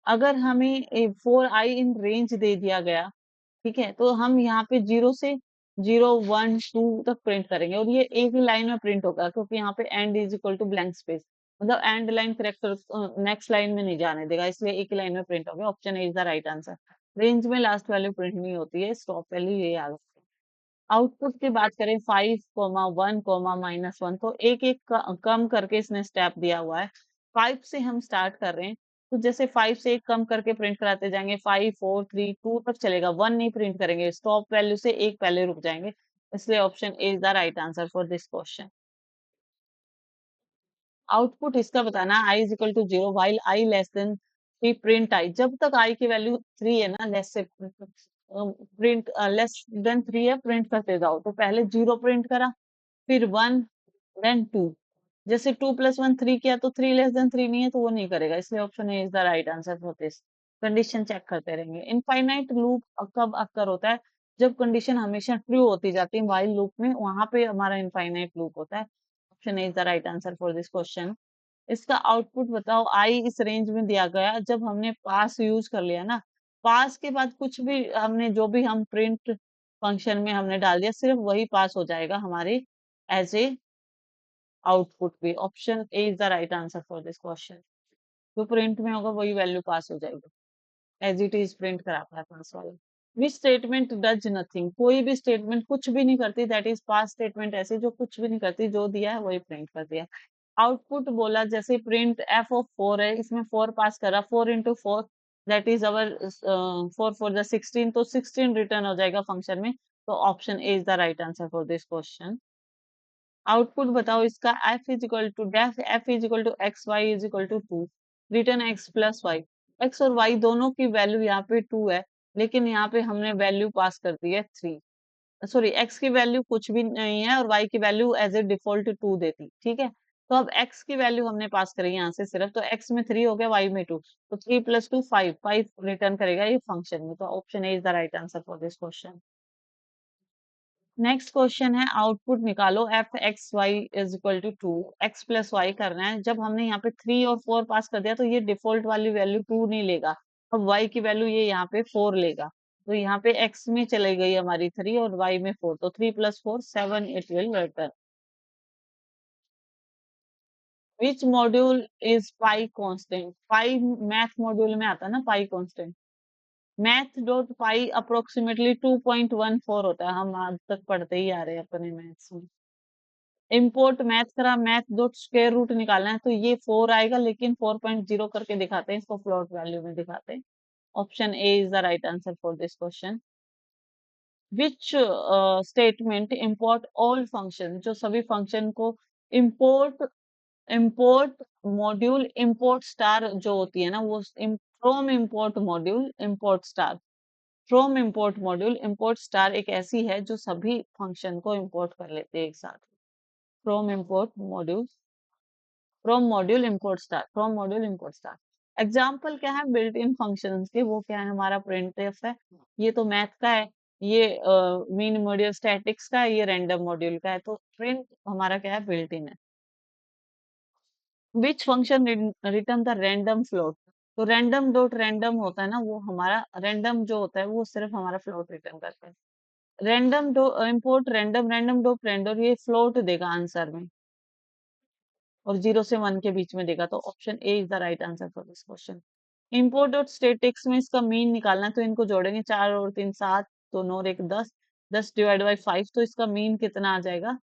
अगर हमें फोर आई इन रेंज दे दिया गया, ठीक है, तो हम यहाँ पे 0 से 0 1 2 तक प्रिंट करेंगे और ये एक ही लाइन में प्रिंट होगा, क्योंकि यहाँ पे end is equal to blank space, मतलब end line character next line में नहीं जाने देगा, इसलिए एक ही लाइन में प्रिंट होगा। Option A is the right answer. Range में लास्ट वैल्यू प्रिंट नहीं होती है, स्टॉप वैल्यू ये याद रखते हैं। आउटपुट की बात करें 5 1 तो एक एक कम करके इसने स्टेप दिया हुआ है। 5 से हम स्टार्ट कर रहे हैं, तो जैसे 5 से एक कम करके प्रिंट कराते जाएंगे, 5 4 3 2 तक चलेगा, 1 नहीं प्रिंट करेंगे, स्टॉप वैल्यू से एक पहले रुक जाएंगे। इसलिए option A is the right answer for this question. Output इसका बताना, i is equal to 0 while i less than 3 print i, जब तक आई की वैल्यू 3 है ना, लेस से प्रिंट, लेस देन 3 है, प्रिंट करते जाओ। तो पहले 0 प्रिंट करा, फिर 1, देन 2। जैसे 2 + 1 3 किया, तो 3 लेस देन 3 नहीं है तो वो नहीं करेगा, इसलिए option A is the right answer for this. Condition check करते रहेंगे। इनफाइनाइट लूप कब अक्कर होता है, जब कंडीशन हमेशा ट्रू होती जाती है व्हाइल लूप में, वहां पे हमारा इनफाइनाइट लूप होता है। Option A is the right answer for this question. इसका आउटपुट बताओ, आई इस रेंज में दिया गया, जब हमने पास यूज कर लिया ना, पास के बाद कुछ भी हमने, जो भी हम प्रिंट फंक्शन में हमने डाल दिया, सिर्फ वही पास हो जाएगा हमारे एज ए आउटपुट भी। Option A is the right answer for this question. जो प्रिंट में होगा वही वैल्यू पास हो जाएगी, एज इट इज प्रिंट कराता है पास वाला। विच स्टेटमेंट डज नथिंग, कोई भी स्टेटमेंट कुछ भी नहीं करती, दैट इज पास स्टेटमेंट, ऐसी जो कुछ भी नहीं करती, जो दिया है वही प्रिंट कर दिया। आउटपुट बोला, जैसे प्रिंट एफ ऑफ 4 है, इसमें 4 पास करा, 4 × 4 दैट इज अवर 4 4 16, तो 16 रिटर्न हो जाएगा फंक्शन में। तो option A is the right answer for this question. Output बताओ इसका, F is equal to X Y is equal to 2, return X plus Y. X और वाई दोनों की वैल्यू यहाँ पे 2 है, लेकिन यहाँ पे हमने वैल्यू पास कर दी है 3। सॉरी, एक्स की वैल्यू कुछ भी नहीं है और वाई की वैल्यू एज ए डिफॉल्ट 2 देती, ठीक है। तो अब एक्स की वैल्यू हमने पास करी यहाँ से सिर्फ, तो एक्स में 3 हो गया, वाई में 2, तो 3 + 2 5, 5 रिटर्न करेगा ये फंक्शन में। तो option A is the right answer for this question. Next question है, आउटपुट निकालो, F X Y is equal to 2, X plus Y करना है। जब हमने यहाँ पे 3 और 4 पास कर दिया, तो ये डिफॉल्ट वाली वैल्यू 2 नहीं लेगा, अब वाई की वैल्यू ये यहाँ पे 4 लेगा। तो यहाँ पे एक्स में चले गई हमारी 3 और वाई में 4, तो 3 + 4 7 it will return. Which module is pi constant, pi math module में आता है ना पाई कांस्टेंट। मैथ डॉट पाई अप्रोक्सीमेटली 2.14 होता है, हम आज तक पढ़ते ही आ रहे हैं अपने मैथ्स में। इम्पोर्ट मैथ करा, मैथ डॉट स्क्वायर रूट निकालना है, तो ये 4 आएगा, लेकिन 4.0 करके दिखाते हैं इसको, फ्लोट वैल्यू में दिखाते हैं। Option A is the right answer for this question. Which statement import all function, जो सभी फंक्शन को import, import module import star जो होती है ना, वो from import module import star, from import module import star एक ऐसी है जो सभी फंक्शन को इम्पोर्ट कर लेते हैं एक साथ। From import module, from module import star, from module import star. Example क्या है बिल्ट इन फंक्शंस के, वो क्या है, हमारा प्रिंटफ है, ये तो मैथ का है, ये मीन मॉड्यूल स्टैटिक्स का है, ये रैंडम मॉड्यूल का है। तो प्रिंट हमारा क्या है, बिल्ट इन है। Which function return the random float, तो रैंडम डॉट रैंडम होता है ना, वो हमारा रैंडम जो होता है वो सिर्फ हमारा फ्लोट रिटर्न करता है। Random do import random, random dot random, ये फ्लोट देगा आंसर में, और 0 से 1 के बीच में देगा। तो option A is the right answer for this question. Import dot statics में इसका मीन निकालना है, तो इनको जोड़ेंगे, 4 और 3 7, तो 9 और 1 10, 10 डिवाइड बाई 5, तो इसका मीन कितना आ जाएगा,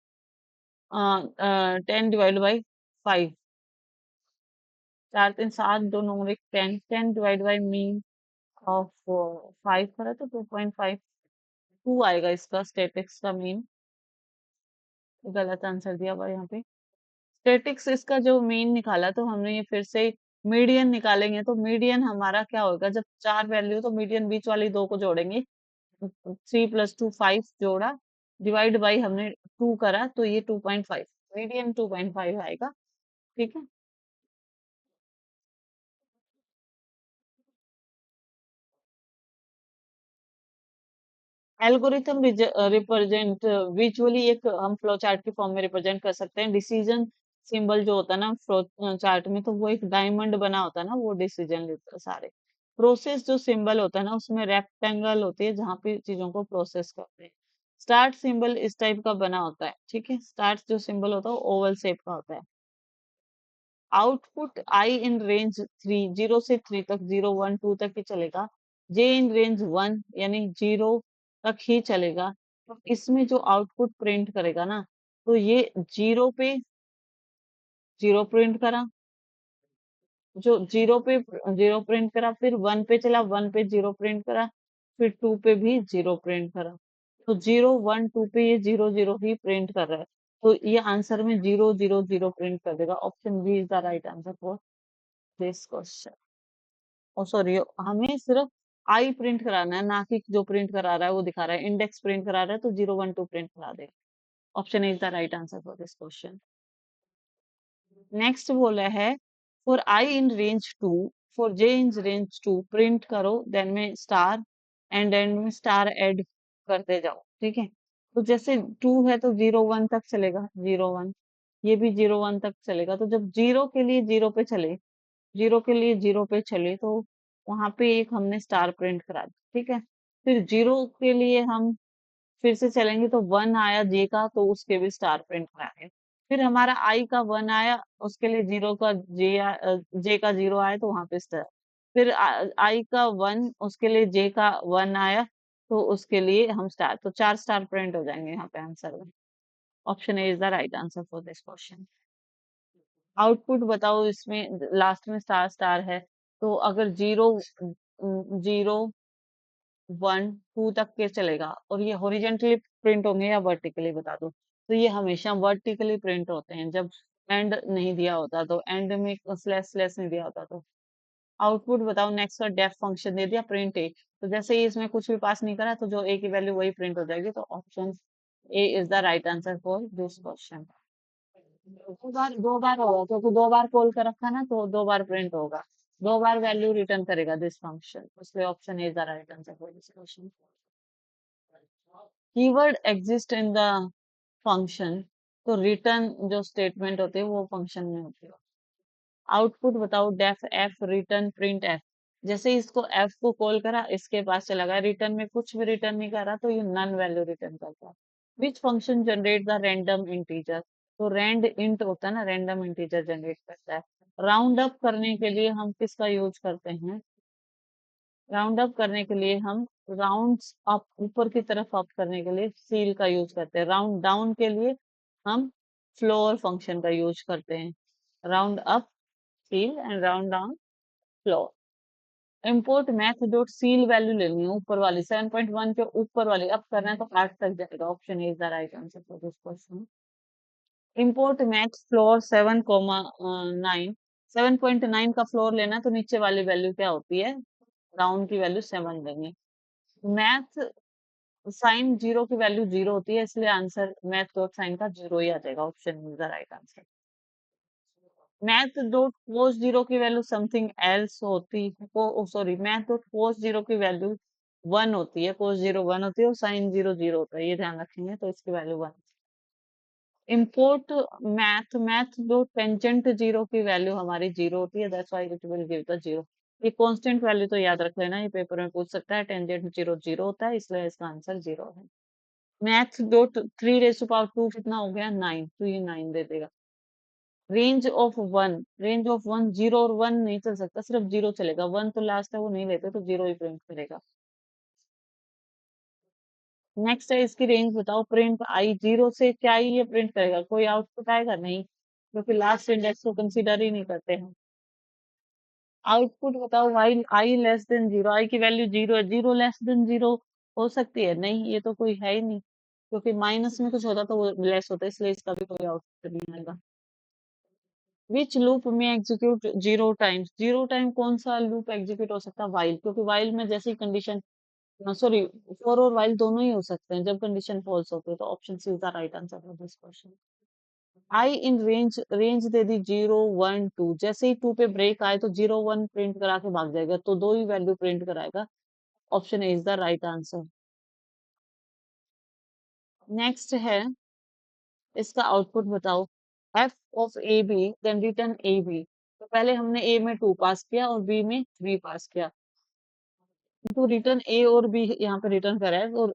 10 डिवाइड बाई 5, 4 3 7, 2 9 और 1 10, 10 डिवाइड बाई मीन ऑफ 5 करा तो 2.5, 2 आएगा इसका स्टेटिक्स का मीन। गलत आंसर दिया हुआ यहाँ पे। स्टेटिक्स इसका जो मीन निकाला, तो हमने ये फिर से मीडियन निकालेंगे तो मीडियन हमारा क्या होगा, जब चार वैल्यू तो मीडियन बीच वाली दो को जोड़ेंगे, 3 + 2 5 जोड़ा, डिवाइड बाई हमने 2 करा तो ये 2.5, मीडियन 2.5 आएगा। ठीक है। एल्गोरिथम रिप्रेजेंट विजुअली, एक हम फ्लो चार्ट के फॉर्म में रिप्रेजेंट कर सकते हैं। डिसीजन सिंबल जो होता है ना फ्लो चार्ट में, तो वो एक डायमंड बना होता है ना, वो डिसीजन लेता है सारे। प्रोसेस जो सिंबल होता है ना, उसमें रेक्टेंगल होती है जहाँ पे चीजों को प्रोसेस करते हैं। स्टार्ट सिंबल इस टाइप का बना होता है। ठीक है, स्टार्ट जो सिंबल होता है वो ओवल शेप का होता है। आउटपुट आई इन रेंज 3, 0 से 3 तक, 0 1 2 तक ही चलेगा। जे इन रेंज 1 यानी 0 तक ही चलेगा। तो इसमें जो आउटपुट प्रिंट करेगा ना, तो ये 0 प्रिंट करा, जो 0 प्रिंट करा, फिर 1 पे चला, 1 पे 0 प्रिंट करा, फिर 2 पे भी 0 प्रिंट करा। तो 0 1 2 पे ये 0 0 ही प्रिंट कर रहा है। तो ये आंसर में 0 0 0 प्रिंट कर देगा। Option B is the right answer for this question. Oh sorry, हमें सिर्फ आई प्रिंट कराना है, ना कि जो प्रिंट करा रहा है वो दिखा रहा है। इंडेक्स प्रिंट करा रहा है तो 0 1 2 प्रिंट करा दे। Option is the right answer for this question. Next बोला है, for i in range 2, for j in range 2 print करो, देन में स्टार, एंड एंड में स्टार ऐड करते जाओ। ठीक है। तो जैसे 2 है तो 0 1 तक चलेगा, 0 1, ये भी 0 1 तक चलेगा। तो जब जीरो के लिए जीरो पे चले, जीरो के लिए जीरो पे चले, तो वहां पे एक हमने स्टार प्रिंट करा दिया। ठीक है। फिर जीरो के लिए हम फिर से चलेंगे तो 1 आया जे का, तो उसके भी स्टार प्रिंट कराएंगे। फिर हमारा आई का 1 आया, उसके लिए जीरो का जे का 0 आया तो वहां पे स्टार। फिर आई का 1, उसके लिए जे का 1 आया, तो उसके लिए हम स्टार, तो 4 स्टार प्रिंट हो जाएंगे यहाँ पे आंसर में। Option A is the right answer for this question. Output बताओ, इसमें लास्ट में स्टार स्टार है, तो अगर 0 1 2 तक के चलेगा, और ये हॉरिजेंटली प्रिंट होंगे या वर्टिकली बता दो। तो ये हमेशा वर्टिकली प्रिंट होते हैं जब एंड नहीं दिया होता, तो एंड में स्लैश स्लैश नहीं दिया होता तो। आउटपुट बताओ, नेक्स्ट का डेफ फंक्शन दे दिया, प्रिंट ए, तो जैसे ही इसमें कुछ भी पास नहीं करा, तो जो ए की वैल्यू वही प्रिंट हो जाएगी। तो option A is the right answer for this question. दो बार होगा, क्योंकि 2 बार कॉल कर रखा ना, तो 2 बार प्रिंट होगा। 2 बार वैल्यू रिटर्न करेगा दिस फंक्शन, इसलिए option is the right answer for this question. Keyword exist in the function, तो रिटर्न जो स्टेटमेंट होती है वो फंक्शन में होती है। आउटपुट बताओ, def F return print F, जैसे इसको एफ को कॉल करा, इसके पास चला गया, रिटर्न में कुछ भी रिटर्न नहीं कर रहा, तो ये नन वैल्यू रिटर्न करता है। Which function generate the random integer, तो रैंड इंट होता है ना, रैंडम इंटीजर जनरेट करता है। राउंड अप करने के लिए हम किसका यूज करते हैं, राउंड अप करने के लिए हम राउंड अप, ऊपर की तरफ अप करने के लिए सील का यूज करते हैं। राउंड डाउन के लिए हम फ्लोर फंक्शन का यूज करते हैं। Round up seal and round down floor. Import math dot seal value लेनी है, ऊपर वाली 7.1 के ऊपर वाली, अप करना है तो 8 तक जाएगा। Option is the right answer for this question. Import math floor 7,9, 7.9 का फ्लोर लेना है, तो नीचे वाली वैल्यू क्या होती है, राउंड की वैल्यू 7 देंगे। मैथ साइन जीरो की वैल्यू 0 होती है, इसलिए आंसर मैथ डॉट साइन का 0 ही आ जाएगा। Option is the right answer. Math dot cos zero की वैल्यू समथिंग एल्स होती है, को sorry, math dot cos zero की वैल्यू 1 होती है, कोस जीरो 1 होती है, और साइन जीरो 0 होता है, ये ध्यान रखेंगे, तो इसकी value 1। Import math, math dot tangent zero की वैल्यू हमारी 0 होती है, that's why it will give the 0। ये कांस्टेंट वैल्यू तो याद रख लेना, ये पेपर में पूछ सकता है। टेंजेंट जीरो 0 होता है, इसलिए इसका आंसर 0 है। Math dot 3 raise to power 2 कितना हो गया, 9, तो ये 9 दे देगा। रेंज ऑफ 1, रेंज ऑफ 1, 0 और 1 नहीं चल सकता, सिर्फ 0 चलेगा। 1 तो लास्ट है, वो नहीं लेते, तो 0 ही प्रिंट करेगा। नेक्स्ट है, इसकी रेंज बताओ, प्रिंट आई, 0 से क्या ही ये प्रिंट करेगा, कोई आउटपुट आएगा नहीं, क्योंकि लास्ट इंडेक्स को कंसीडर ही नहीं करते हैं। आउटपुट बताओ, वाइल आई लेस देन 0, आई की वैल्यू 0 है, 0 लेस देन 0 हो सकती है, नहीं, ये तो कोई है ही नहीं, क्योंकि माइनस में कुछ होता तो वो लेस होता है, इसलिए इसका भी कोई आउटपुट नहीं आएगा। विच लूप में execute zero times, zero time कौन सा लूप एग्जीक्यूट हो सकता है? वाइल, क्योंकि वाइल में जैसी कंडीशन, सॉरी, फॉर और वाइल दोनों ही हो सकते हैं जब कंडीशन फॉल्स होती है, तो option C is the right answer for this question. I in range, range दे दी 0 1 2, जैसे ही 2 पे ब्रेक आए तो 0 1 प्रिंट करा के भाग जाएगा, तो दो ही वैल्यू प्रिंट कराएगा। Option A is the right answer. Next है, इसका आउटपुट बताओ। F of A B then return A B. तो पहले हमने ए में 2 पास किया और बी में 3 पास किया, तो रिटर्न ए और बी यहाँ पे रिटर्न करा है, और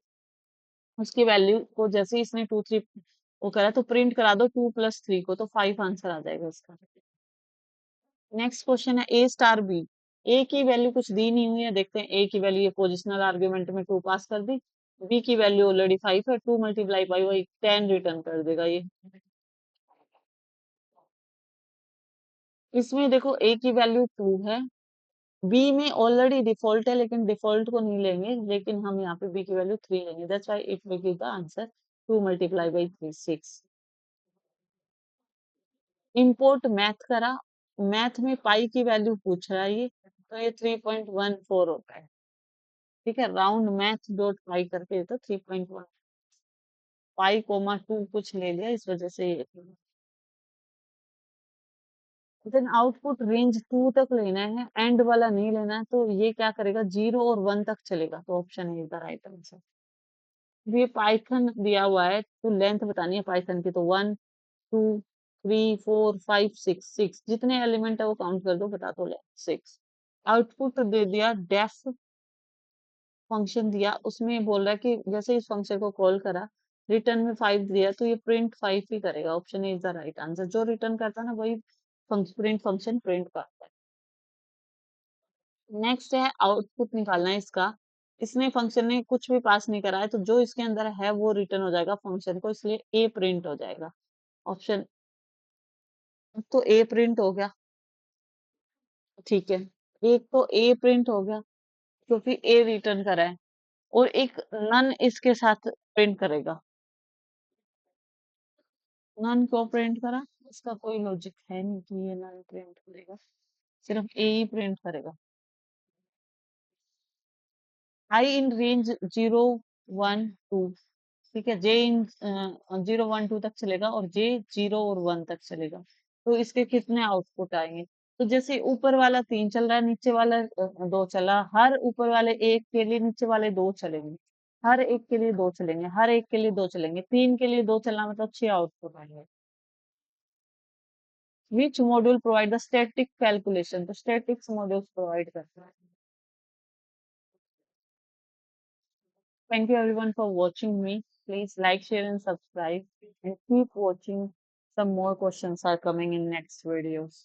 उसकी वैल्यू को जैसे ही इसने 2 3 वो करा, तो प्रिंट करा दो 2 + 3 को, तो 5 आंसर आ जाएगा इसका। नेक्स्ट क्वेश्चन है ए स्टार बी। ए की वैल्यू कुछ दी नहीं हुई है, देखते हैं ए की वैल्यू, ये पोजिशनल आर्ग्यूमेंट में 2 पास कर दी। बी की वैल्यू ऑलरेडी 5 है, 2 मल्टीप्लाई बाई वही 10 रिटर्न कर देगा ये। इसमें देखो ए की वैल्यू 2 है, बी में ऑलरेडी डिफॉल्ट है, लेकिन डिफॉल्ट को नहीं लेंगे, लेकिन हम यहाँ पे बी की वैल्यू 3 लेंगे, that's why it will give the answer 2 multiply by 3 6। Import math करा, मैथ में पाई की वैल्यू पूछ रहा है ये, तो ये 3.14 होता है। ठीक है, राउंड मैथ डॉट पाई करके, तो 3.1 पाई कोमा 2 कुछ ले लिया, इस वजह से ये। देन आउटपुट रेंज 2 तक लेना है, एंड वाला नहीं लेना है, तो ये क्या करेगा, 0 और 1 तक चलेगा, तो option A is the right answer. ये पाइथन दिया हुआ है, तो लेंथ बतानी है पाइथन की, तो 1 2 3 4 5 6, 6 जितने एलिमेंट है वो काउंट कर दो, बता दो, लेंथ 6। आउटपुट दे दिया डेफ फंक्शन दिया, उसमें बोल रहा है कि जैसे इस फंक्शन को कॉल करा, रिटर्न में 5 दिया, तो ये प्रिंट 5 ही करेगा, option is the right answer. जो रिटर्न करता है ना, वही प्रिंट फंक्शन प्रिंट करता है। नेक्स्ट है आउटपुट निकालना है इसका। इसने फंक्शन ने कुछ भी पास नहीं करा है, तो जो इसके अंदर है वो रिटर्न हो जाएगा फंक्शन को, इसलिए ए प्रिंट हो जाएगा। ऑप्शन, तो ए प्रिंट हो गया, ठीक है। एक तो ए प्रिंट हो गया क्योंकि ए रिटर्न करा है, और एक नन इसके साथ प्रिंट करेगा। नन क्यों प्रिंट करा, इसका कोई लॉजिक है नहीं कि ये नन प्रिंट करेगा, सिर्फ ए ही प्रिंट करेगा। आई इन रेंज 0 1 2, ठीक है, जे इन 0 1 2 तक चलेगा, और जे 0 और 1 तक चलेगा, तो इसके कितने आउटपुट आएंगे? तो जैसे ऊपर वाला 3 चल रहा है, नीचे वाला 2 चला, हर ऊपर वाले एक के लिए नीचे वाले 2 चलेंगे, हर एक के लिए 2 चलेंगे, हर एक के लिए 2 चलेंगे, 3 के लिए 2 चलना मतलब 6 आउटपुट आएंगे। Which module provide the static calculation, तो स्टैटिक्स मॉड्यूल प्रोवाइड करता है। Thank you everyone for watching me. Please like, share and subscribe, and keep watching. Some more questions are coming in next videos.